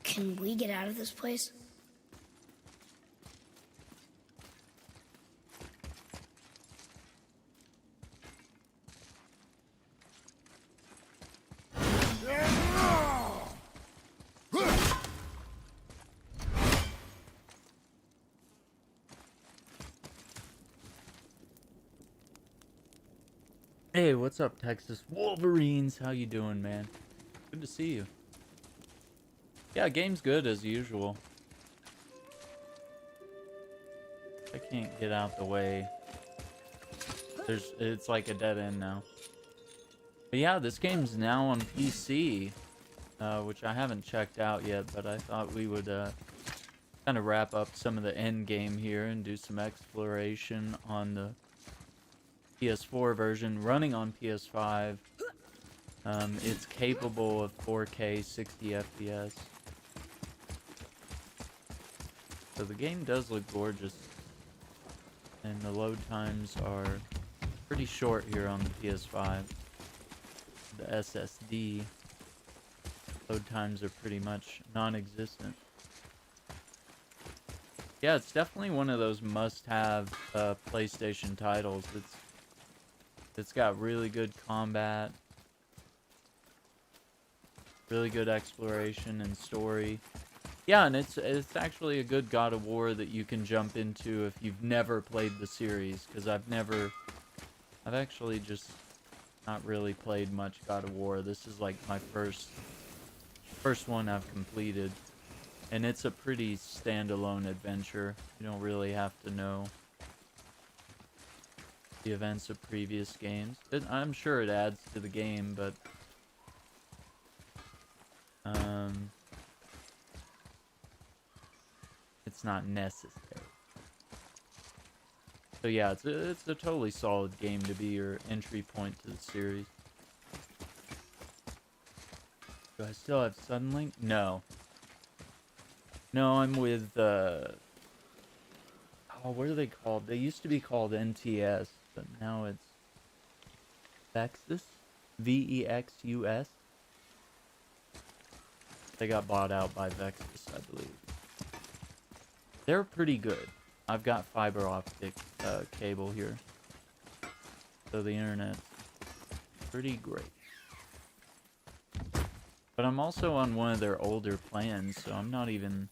Can we get out of this place? Hey, what's up, Texas Wolverines? How you doing, man? Good to see you. Yeah, game's good as usual. I can't get out the way. It's like a dead end now. But yeah, this game's now on PC, which I haven't checked out yet, but I thought we would kind of wrap up some of the end game here and do some exploration on the PS4 version running on PS5. It's capable of 4K 60 FPS. So the game does look gorgeous. And the load times are pretty short here on the PS5. The SSD load times are pretty much non-existent. Yeah, it's definitely one of those must-have PlayStation titles. It's got really good combat, really good exploration and story. Yeah, and it's actually a good God of War that you can jump into if you've never played the series, because I've actually just not really played much God of War. This is like my first one I've completed, and it's a pretty standalone adventure. You don't really have to know the events of previous games. I'm sure it adds to the game, but it's not necessary. So yeah, it's a totally solid game to be your entry point to the series. Do I still have Suddenlink? No. No, I'm with oh, what are they called? They used to be called NTS, but now it's Vexus? Vexus? They got bought out by Vexus, I believe. They're pretty good. I've got fiber optic cable here, so the internet's pretty great. But I'm also on one of their older plans, so I'm not even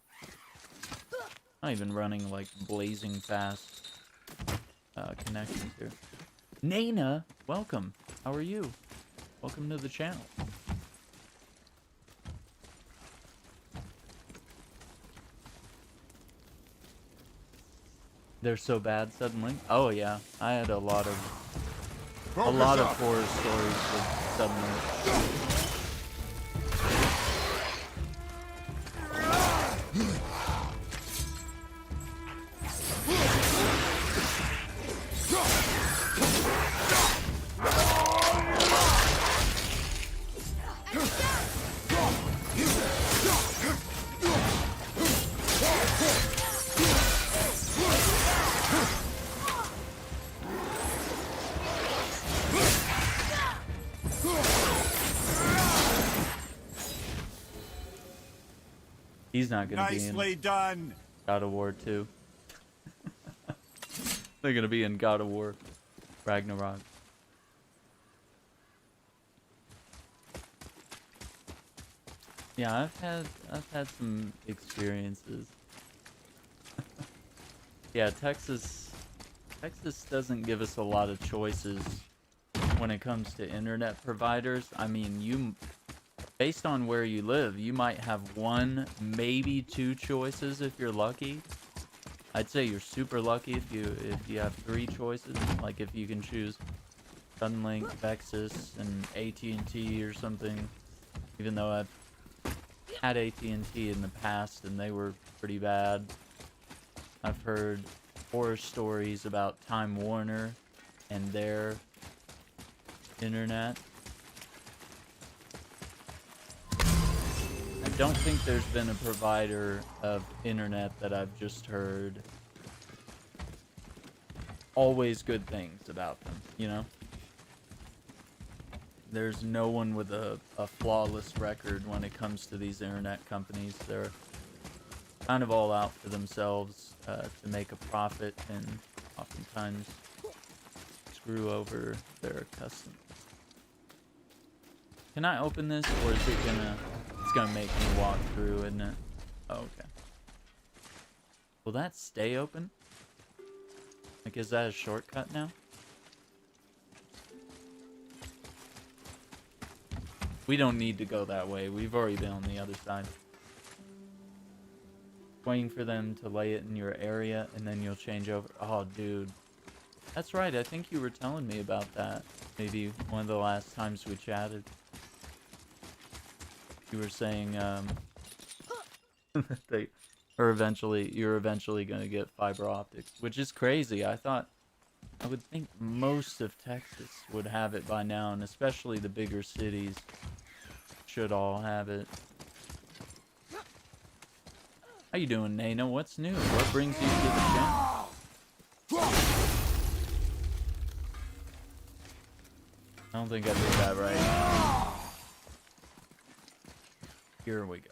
running like blazing fast connections here. Nana, welcome. How are you? Welcome to the channel. They're so bad suddenly. Oh yeah, I had a lot of horror stories with Suddenlink. He's not gonna be in done. God of War 2. They're gonna be in God of War Ragnarok. Yeah, I've had some experiences. Yeah, Texas doesn't give us a lot of choices when it comes to internet providers. I mean, based on where you live, you might have one, maybe two choices if you're lucky. I'd say you're super lucky if you have three choices, like if you can choose Sunlink, Vexus, and AT&T or something. Even though I've had AT&T in the past and they were pretty bad. I've heard horror stories about Time Warner and their internet. I don't think there's been a provider of internet that I've just heard always good things about them, you know? There's no one with a flawless record when it comes to these internet companies. They're kind of all out for themselves to make a profit and oftentimes screw over their customers. Can I open this, or is it it's gonna make me walk through, isn't it? Oh, okay. Will that stay open? Like, is that a shortcut now? We don't need to go that way. We've already been on the other side. Waiting for them to lay it in your area, and then you'll change over. Oh, dude. That's right. I think you were telling me about that. Maybe one of the last times we chatted. You were saying, you're eventually gonna get fiber optics, which is crazy. I would think most of Texas would have it by now, and especially the bigger cities should all have it. How you doing, Nana? What's new? What brings you to the channel? I don't think I did that right. Here we go.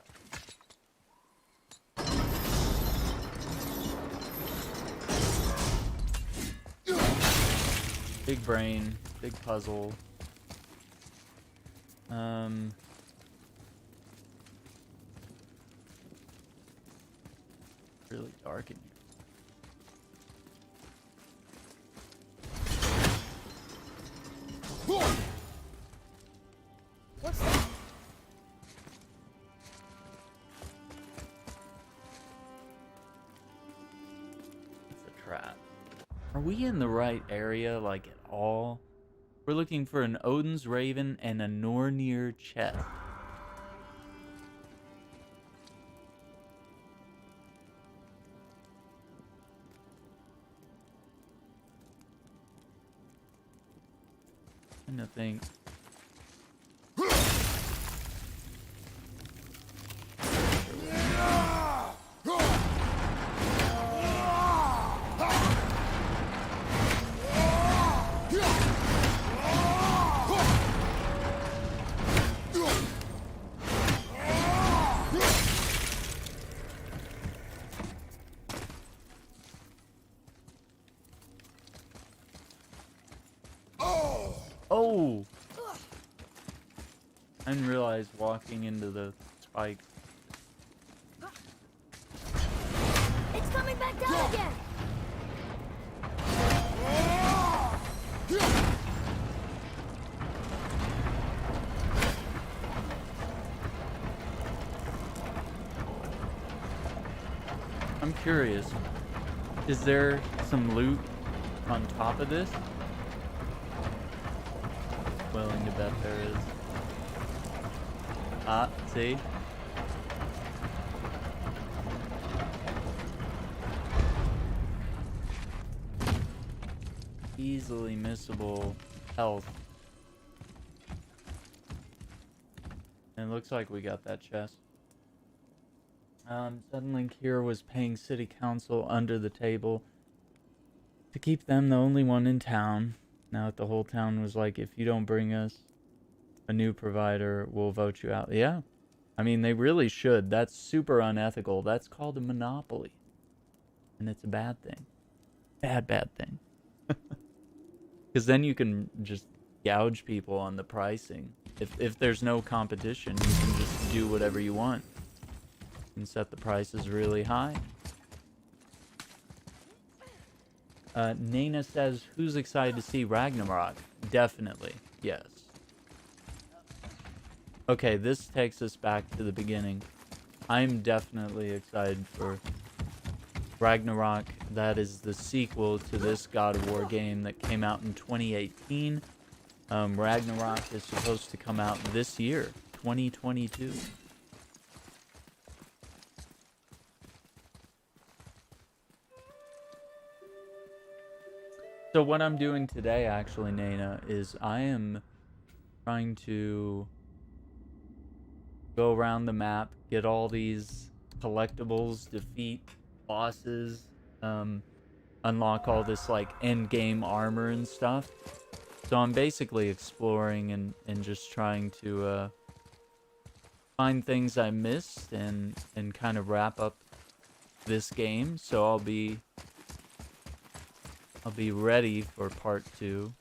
Big brain, big puzzle. Really dark in here. What's that? It's a trap. Are we in the right area, like, at all? We're looking for an Odin's Raven and a Nornir chest. I think. Oh! I didn't realize walking into the spikes. It's coming back down again! I'm curious. Is there some loot on top of this? Willing to bet there is. Ah, see? Easily missable health. And it looks like we got that chest. Suddenlink here was paying city council under the table to keep them the only one in town. Now that the whole town was like, if you don't bring us a new provider, we'll vote you out. Yeah. I mean, they really should. That's super unethical. That's called a monopoly. And it's a bad thing. Bad thing. Because then you can just gouge people on the pricing. If there's no competition, you can just do whatever you want. And set the prices really high. Nana says, who's excited to see Ragnarok? Definitely, yes. Okay, this takes us back to the beginning. I'm definitely excited for Ragnarok. That is the sequel to this God of War game that came out in 2018 Ragnarok is supposed to come out this year, 2022. So what I'm doing today, actually, Nana, is I am trying to go around the map, get all these collectibles, defeat bosses, unlock all this like end game armor and stuff. So I'm basically exploring and just trying to find things I missed and kind of wrap up this game. So I'll be ready for part 2.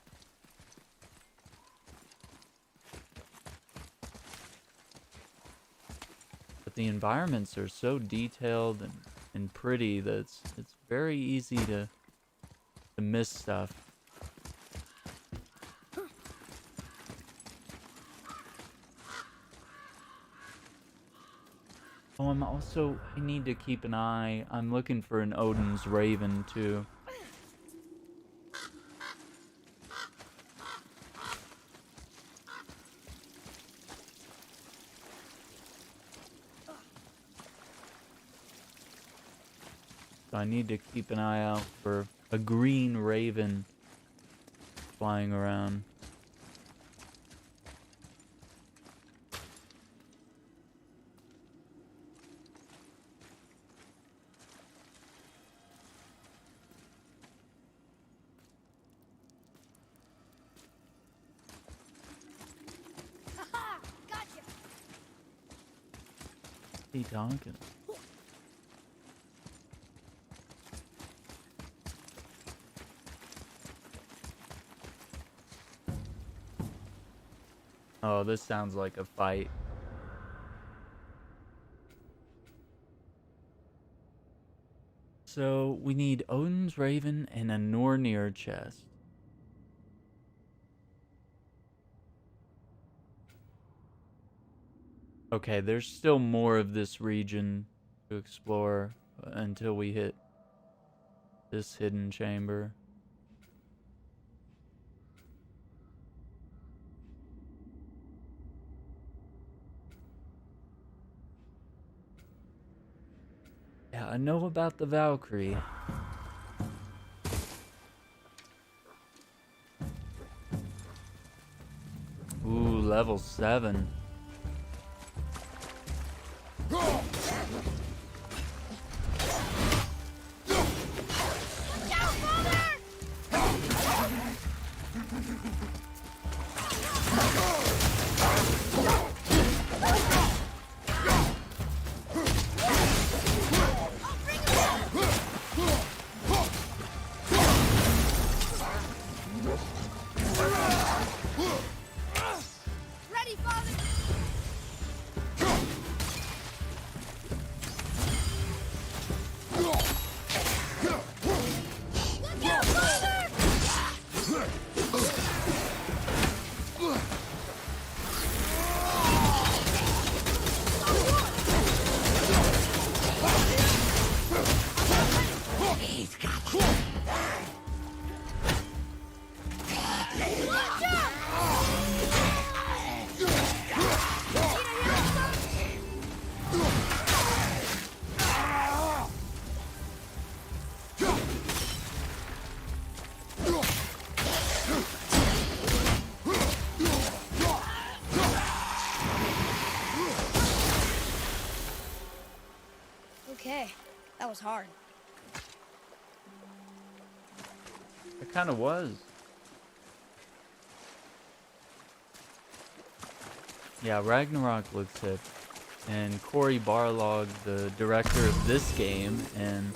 But the environments are so detailed and pretty that it's very easy to miss stuff. Oh, I need to keep an eye. I'm looking for an Odin's Raven too. So I need to keep an eye out for a green raven flying around. Haha! Gotcha! Hey, Donkin. Oh, this sounds like a fight. So, we need Odin's Raven and a Nornir chest. Okay, there's still more of this region to explore until we hit this hidden chamber. Yeah, I know about the Valkyrie. Ooh, level 7. Ready, father! Look out, father! Okay, that was hard. It kind of was. Yeah, Ragnarok looks hip. And Cory Barlog, the director of this game, and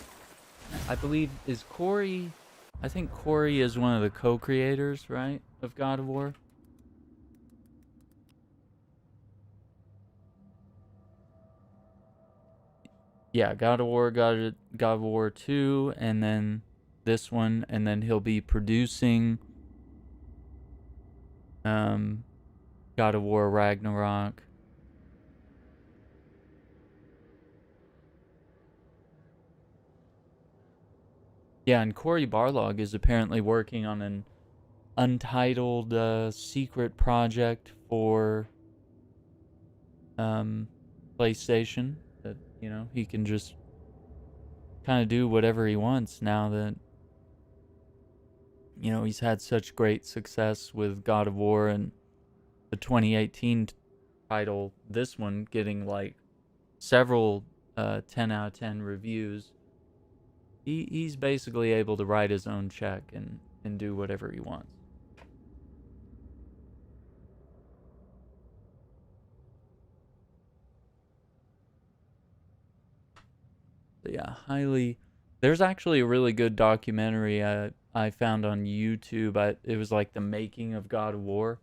I believe I think Cory is one of the co-creators, right, of God of War? Yeah, God of War 2, and then this one, and then he'll be producing God of War Ragnarok. Yeah, and Cory Barlog is apparently working on an Untitled secret project for PlayStation that, you know, he can just kind of do whatever he wants now that, you know, he's had such great success with God of War and the 2018 title, this one getting like several 10 out of 10 reviews. He's basically able to write his own check and do whatever he wants. So yeah, highly. There's actually a really good documentary I found on YouTube. It was like the making of God of War,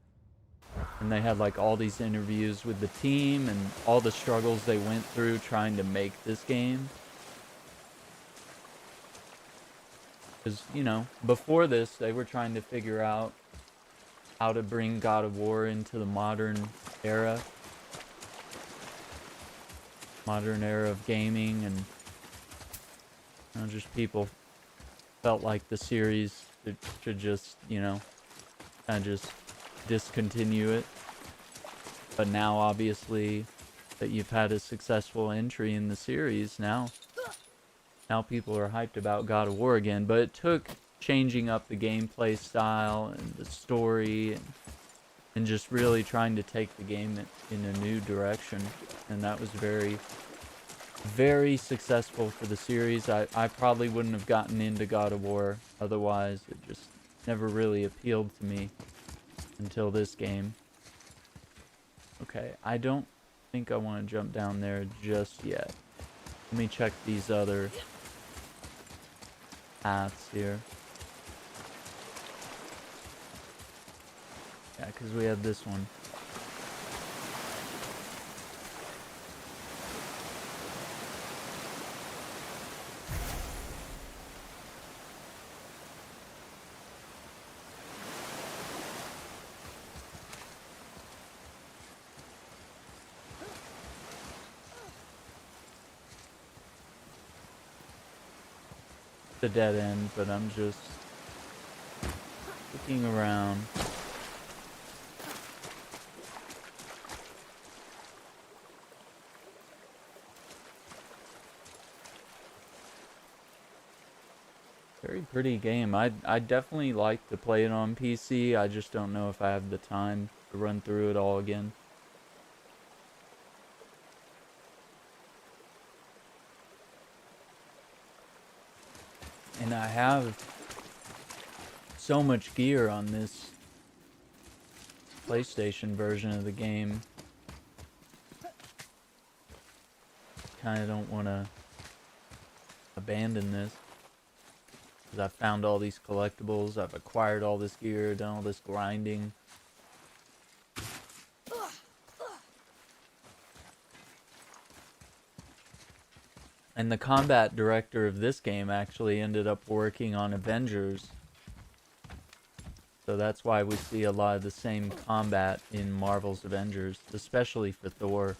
and they had like all these interviews with the team and all the struggles they went through trying to make this game. Because, you know, before this, they were trying to figure out how to bring God of War into the modern era of gaming, and you know, just people felt like the series should just, you know, kind of just discontinue it. But now, obviously, that you've had a successful entry in the series, now people are hyped about God of War again. But it took changing up the gameplay style and the story and just really trying to take the game in a new direction. And that was very, very successful for the series. I probably wouldn't have gotten into God of War otherwise. It just never really appealed to me until this game. Okay, I don't think I want to jump down there just yet. Let me check these other paths here. Yeah, because we have this one. The dead end, but I'm just looking around. Very pretty game. I'd definitely like to play it on PC. I just don't know if I have the time to run through it all again. And I have so much gear on this PlayStation version of the game. Kind of don't want to abandon this. Because I've found all these collectibles, I've acquired all this gear, done all this grinding. And the combat director of this game actually ended up working on Avengers. So that's why we see a lot of the same combat in Marvel's Avengers, especially for Thor.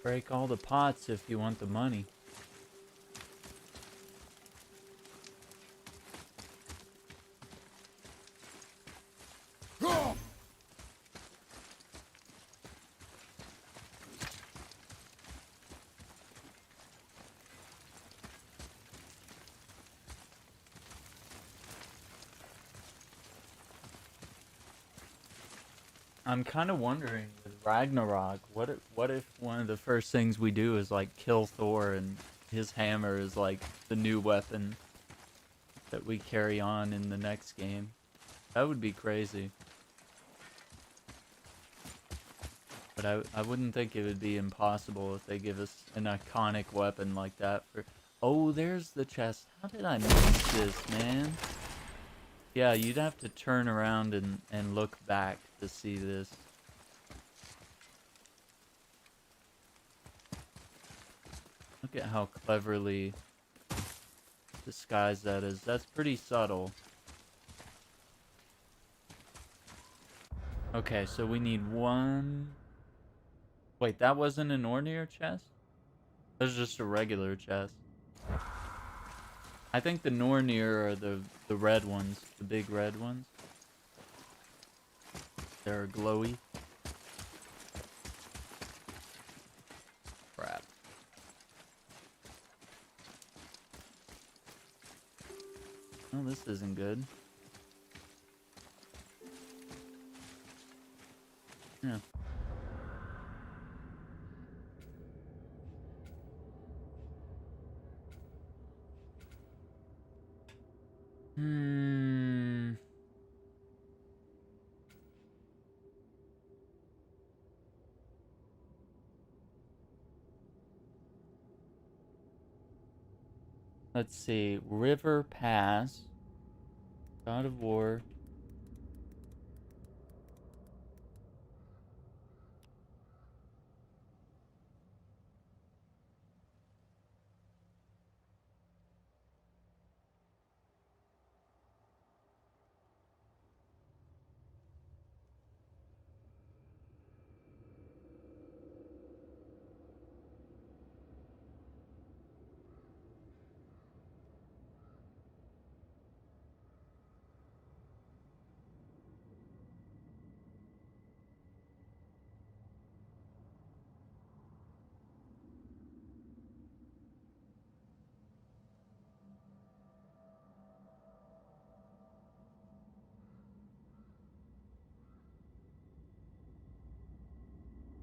Break all the pots if you want the money. I'm kind of wondering with Ragnarok, what if one of the first things we do is like kill Thor and his hammer is like the new weapon that we carry on in the next game? That would be crazy. But I wouldn't think it would be impossible if they give us an iconic weapon like that for... Oh, there's the chest. How did I miss this, man? Yeah, you'd have to turn around and look back to see this. Look at how cleverly disguised that is. That's pretty subtle. Okay, so we need one... Wait, that wasn't an ordinary chest? That was just a regular chest. I think the Nornir are the red ones. The big red ones. They're glowy. Crap. Oh, this isn't good. Yeah. Let's see. River Pass. God of War.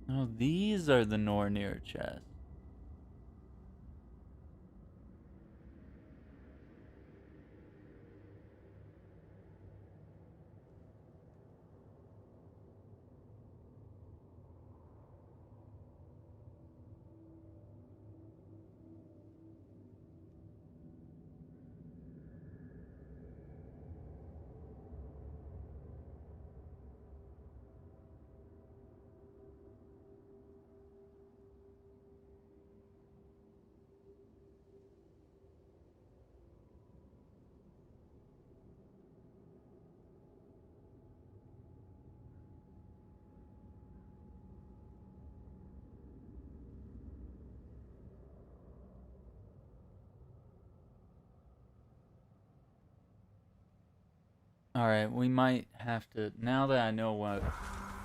Oh, these are the Nornir chests. Alright, we might have to... Now that I know what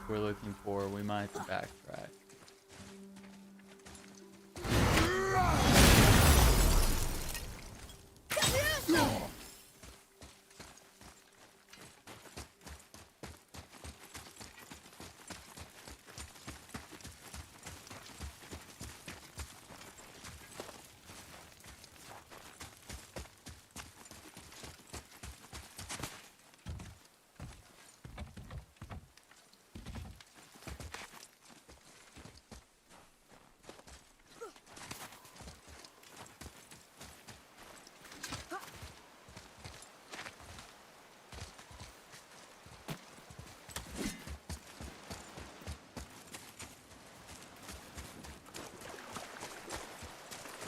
we're looking for, we might have to backtrack.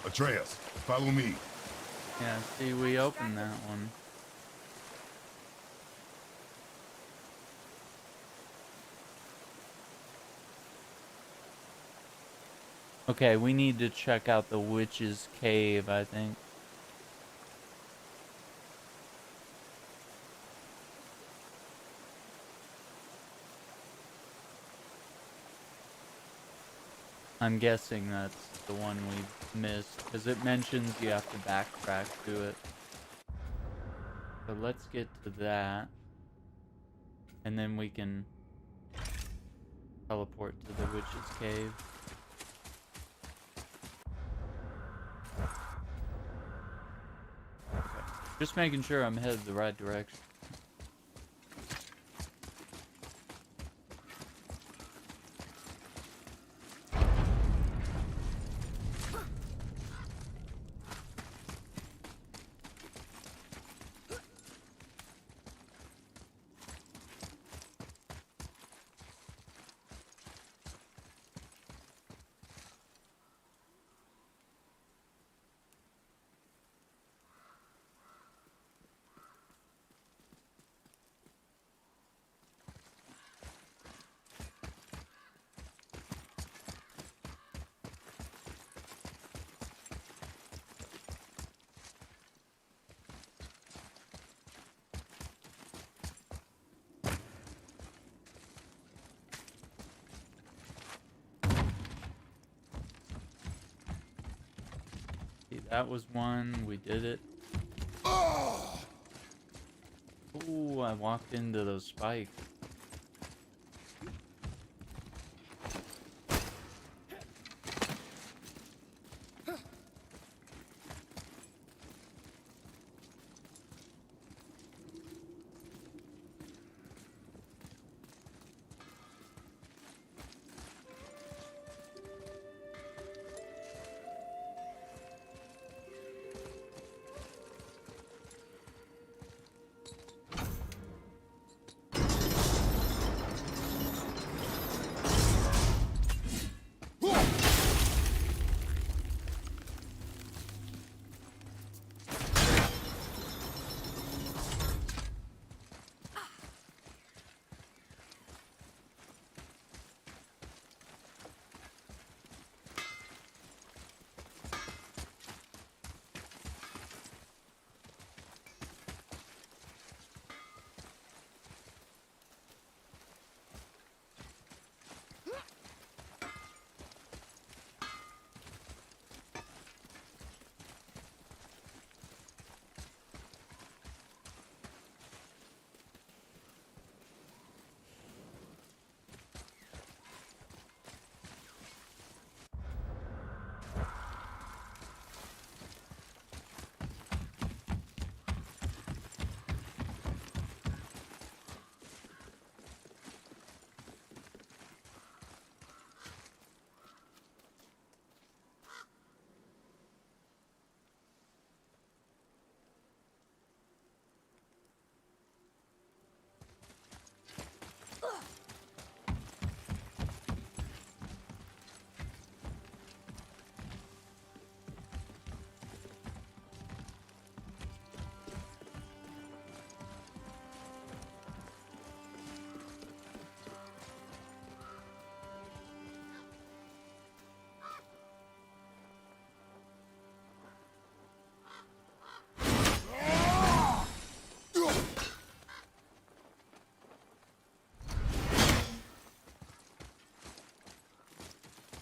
Atreus, follow me. Yeah, see, we opened that one. Okay, we need to check out the witch's cave, I think. I'm guessing that's the one we missed, because it mentions you have to backtrack to it. So let's get to that. And then we can teleport to the witch's cave. Okay. Just making sure I'm headed the right direction. See, that was one. We did it. Ooh, I walked into those spikes.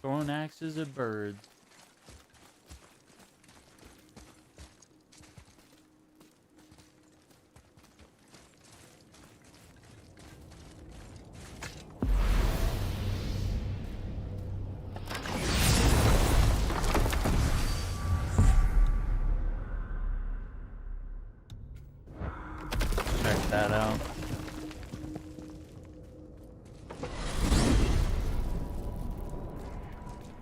Throwing axes at birds. Check that out.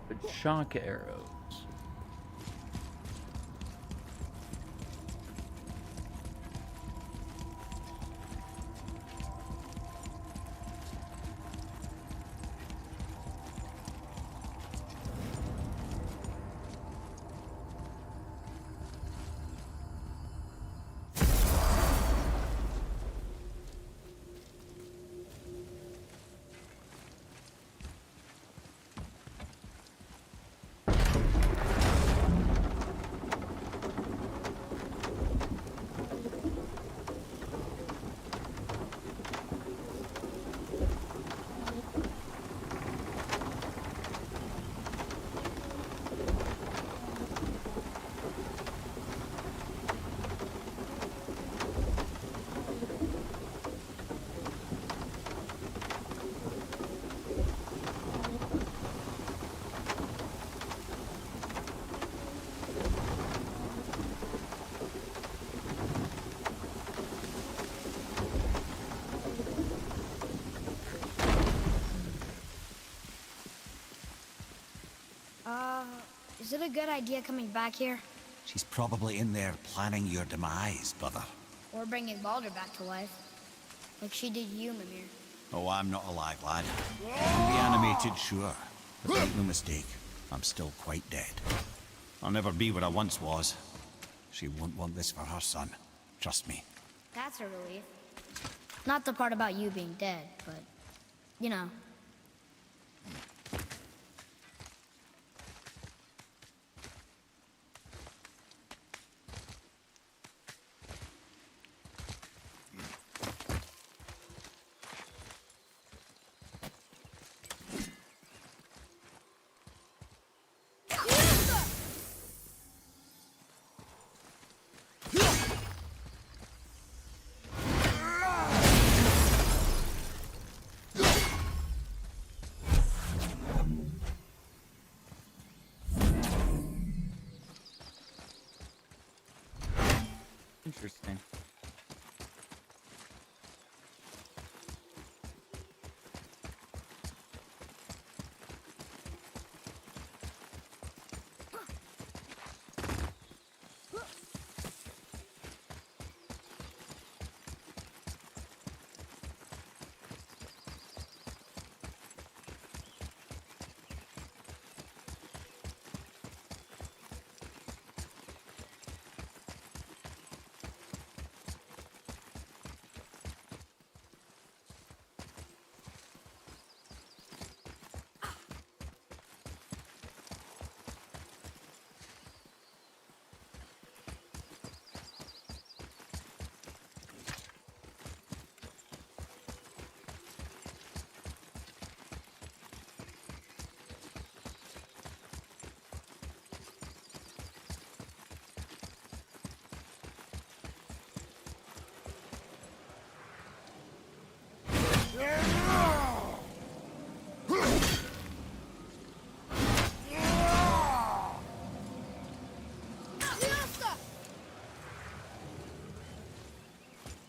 But shock arrows. Is it a good idea coming back here? She's probably in there planning your demise, brother. Or bringing Baldur back to life? Like she did you, Mimir. Oh, I'm not alive, lad. I'm reanimated, sure. But make no mistake, I'm still quite dead. I'll never be what I once was. She won't want this for her son. Trust me. That's a relief. Not the part about you being dead, but, you know. Interesting.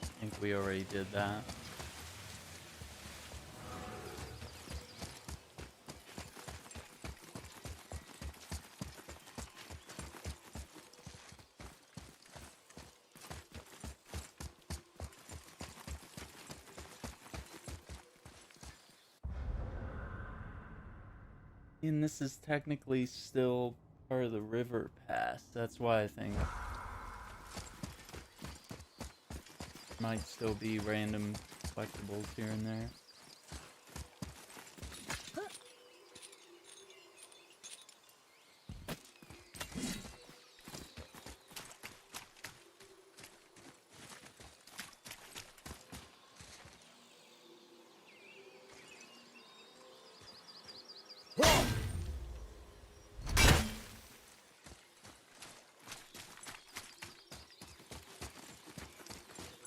I think we already did that. And this is technically still part of the river pass. That's why I think might still be random collectibles here and there.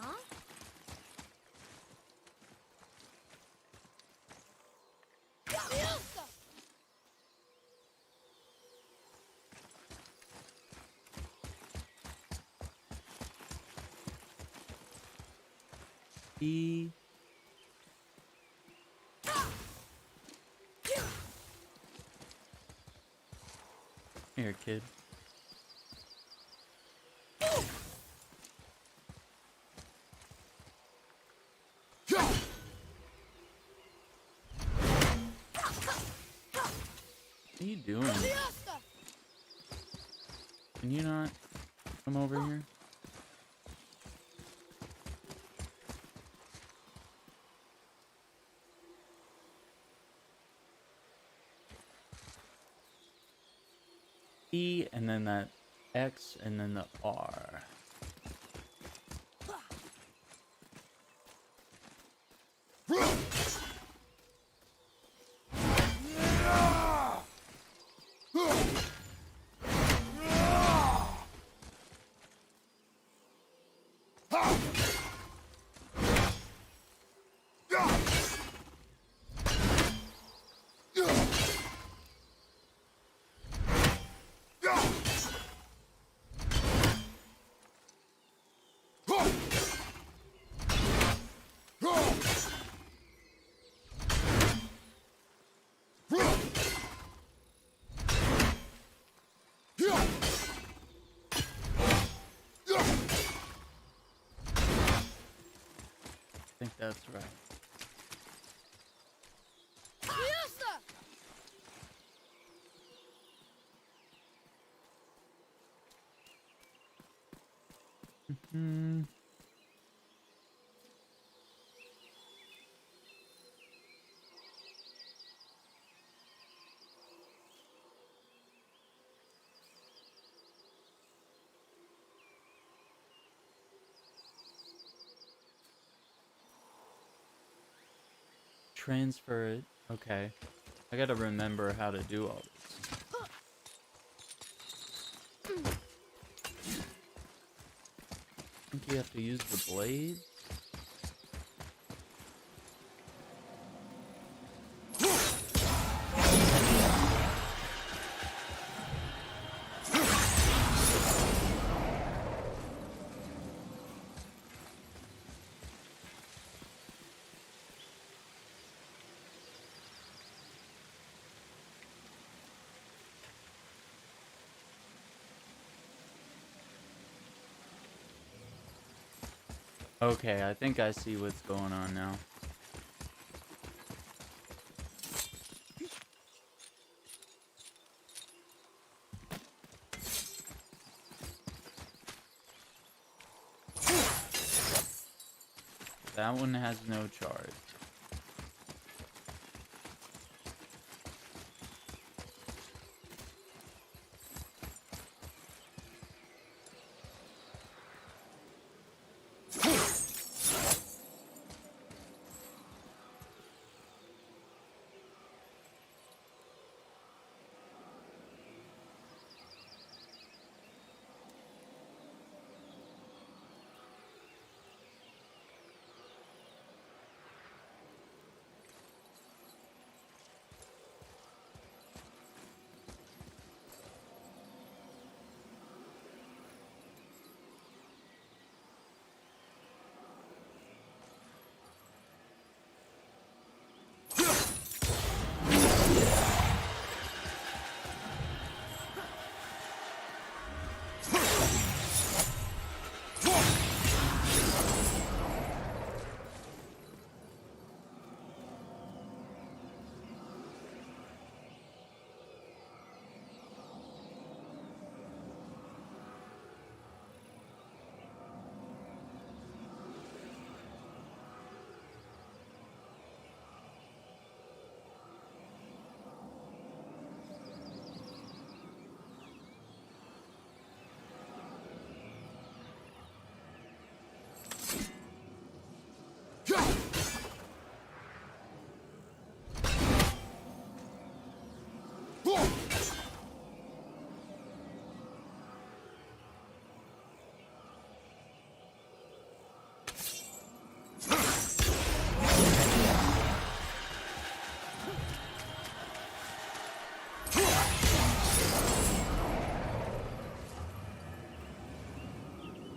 Huh? E. Here, kid. What are you doing? Can you not come over here? E and then that X and then the R. I think that's right. Hmm. Transfer it. Okay. I gotta remember how to do all this. I think you have to use the blade. Okay, I think I see what's going on now. That one has no charge.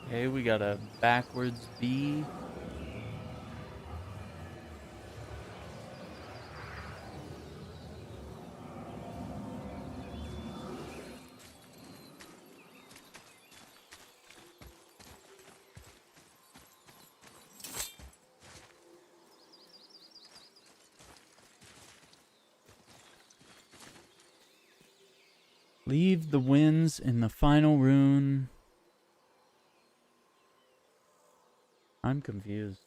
Okay, we got a backwards B. Leave the winds in the final rune. I'm confused.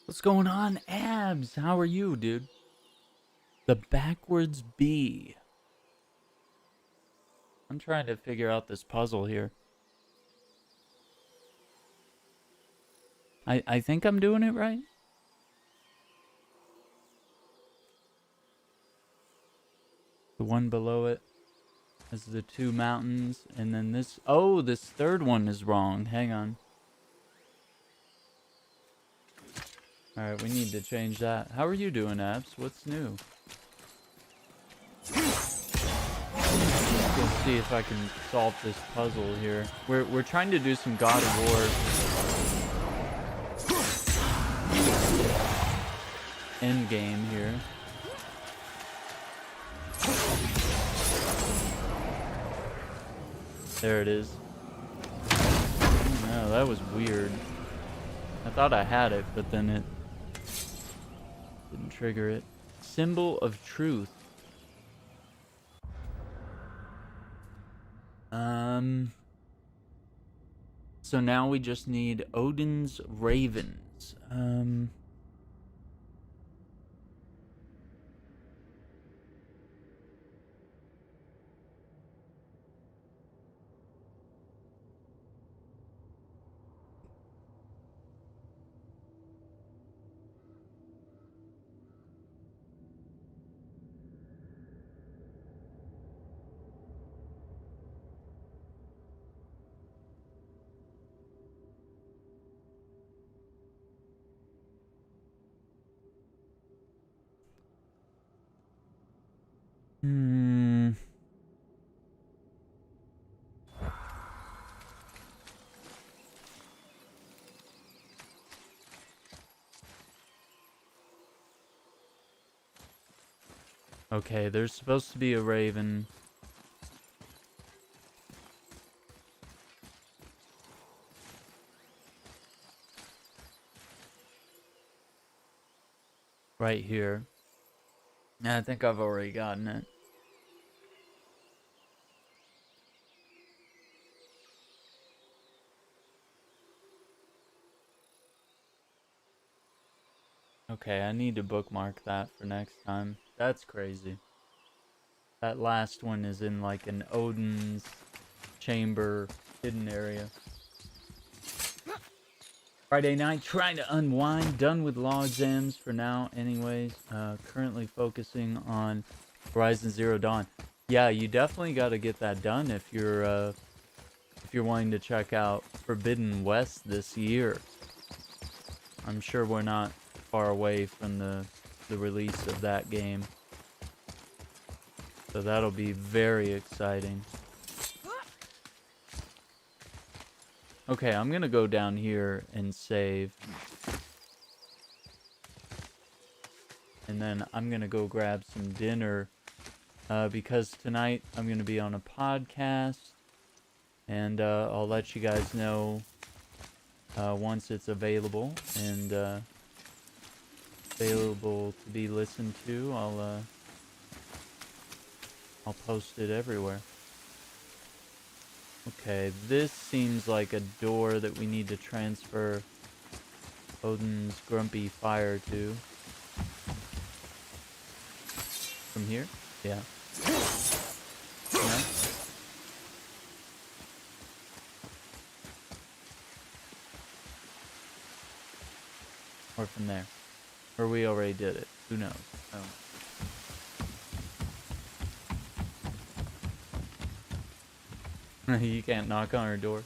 What's going on, Abs? How are you, dude? The backwards B. I'm trying to figure out this puzzle here. I think I'm doing it right. The one below it is the two mountains, and then this... Oh, this third one is wrong. Hang on. Alright, we need to change that. How are you doing, Abs? What's new? Let's see if I can solve this puzzle here. We're trying to do some God of War Endgame here. There it is. Oh, that was weird. I thought I had it, but then it didn't trigger it. Symbol of truth. So now we just need Odin's ravens. Okay, there's supposed to be a raven. Right here. I think I've already gotten it. Okay, I need to bookmark that for next time. That's crazy. That last one is in like an Odin's chamber hidden area. Friday night, trying to unwind. Done with law exams for now anyways. Currently focusing on Horizon Zero Dawn. Yeah, you definitely got to get that done if you're wanting to check out Forbidden West this year. I'm sure we're not far away from the release of that game. So that'll be very exciting. Okay, I'm gonna go down here and save. And then I'm gonna go grab some dinner. Because tonight I'm gonna be on a podcast. And I'll let you guys know once it's available. And available to be listened to, I'll post it everywhere. Okay, this seems like a door that we need to transfer Odin's grumpy fire to. From here? Yeah. No? Or from there. Or we already did it. Who knows? Oh. You can't knock on her door.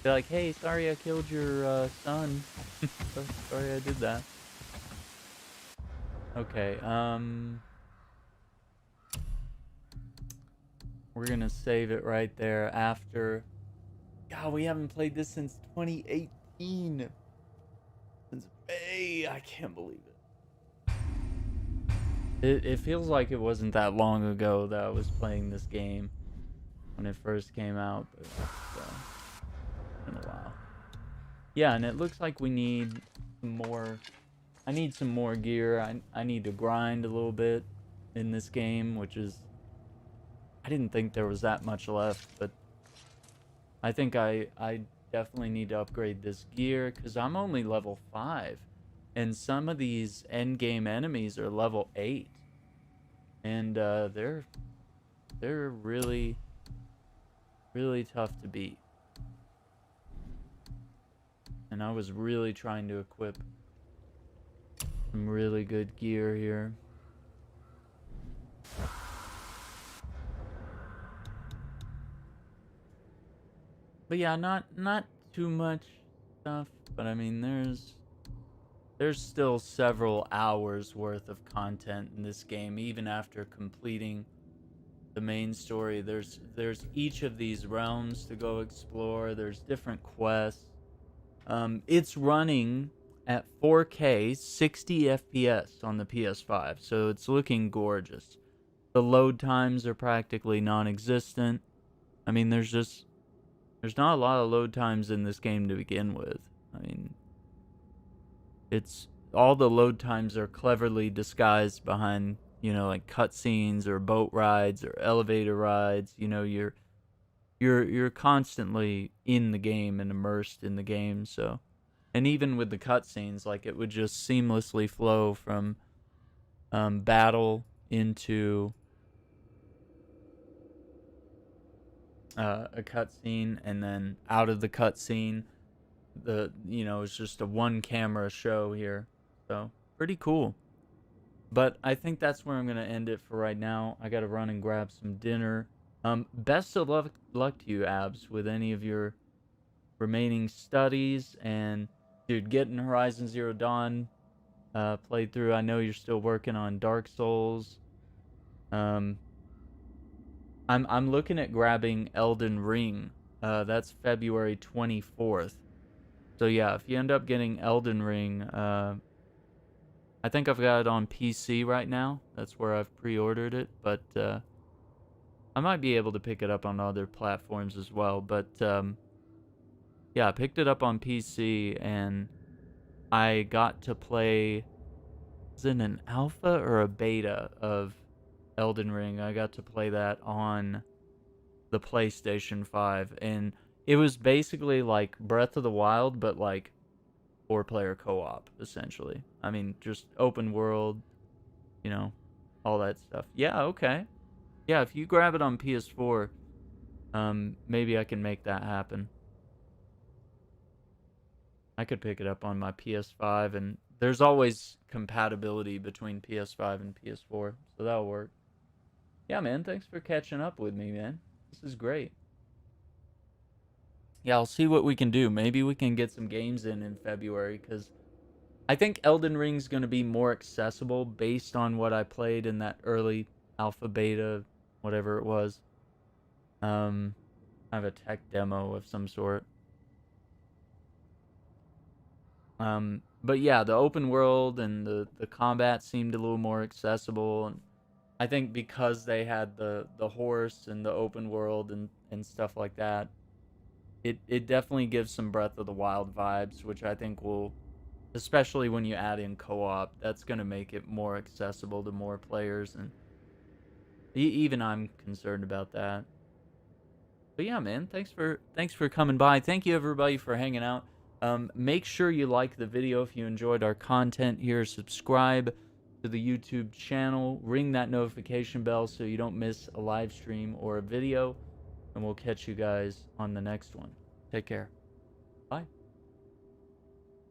Be like, hey, sorry I killed your son. Sorry I did that. Okay, we're gonna save it right there after. God, we haven't played this since 2018. Since May, I can't believe it. It feels like it wasn't that long ago that I was playing this game. When it first came out, but it's been a while. Yeah, and it looks like we need some more. I need some more gear. I need to grind a little bit in this game, which is. I didn't think there was that much left, but I think I definitely need to upgrade this gear because I'm only level 5, and some of these end game enemies are level 8, and they're really tough to beat. And I was really trying to equip some really good gear here. But yeah, not too much stuff, but I mean there's there's still several hours worth of content in this game, even after completing the main story. There's each of these realms to go explore. There's different quests. It's running at 4K 60 FPS on the PS5, so it's looking gorgeous. The load times are practically non-existent. I mean, there's not a lot of load times in this game to begin with. I mean, it's all the load times are cleverly disguised behind, you know, like cutscenes or boat rides or elevator rides. You know, you're constantly in the game and immersed in the game. So, and even with the cutscenes, like it would just seamlessly flow from battle into a cutscene, and then out of the cutscene. It's just a one camera show here. So, pretty cool. But I think that's where I'm going to end it for right now. I got to run and grab some dinner. Best of luck to you, Abs, with any of your remaining studies. And, dude, getting Horizon Zero Dawn played through. I know you're still working on Dark Souls. I'm looking at grabbing Elden Ring. That's February 24th. So yeah, if you end up getting Elden Ring, I think I've got it on PC right now. That's where I've pre-ordered it, but I might be able to pick it up on other platforms as well. But yeah, I picked it up on PC, and I got to play, is it an alpha or a beta of Elden Ring? I got to play that on the PlayStation 5, and it was basically like Breath of the Wild, but like 4-player co-op, essentially. I mean, just open world, you know, all that stuff. Yeah, okay. Yeah, if you grab it on PS4, maybe I can make that happen. I could pick it up on my PS5, and there's always compatibility between PS5 and PS4, so that'll work. Yeah, man, thanks for catching up with me, man. This is great. Yeah, I'll see what we can do. Maybe we can get some games in February, because I think Elden Ring's going to be more accessible based on what I played in that early alpha, beta, whatever it was. I have a tech demo of some sort. But yeah, the open world and the combat seemed a little more accessible, and I think because they had the horse and the open world and stuff like that, it definitely gives some Breath of the Wild vibes, which I think will, especially when you add in co-op, that's going to make it more accessible to more players, and even I'm concerned about that. But yeah, man, thanks for coming by. Thank you everybody for hanging out. Make sure you like the video if you enjoyed our content here. Subscribe to the YouTube channel. Ring that notification bell so you don't miss a live stream or a video. And we'll catch you guys on the next one. Take care.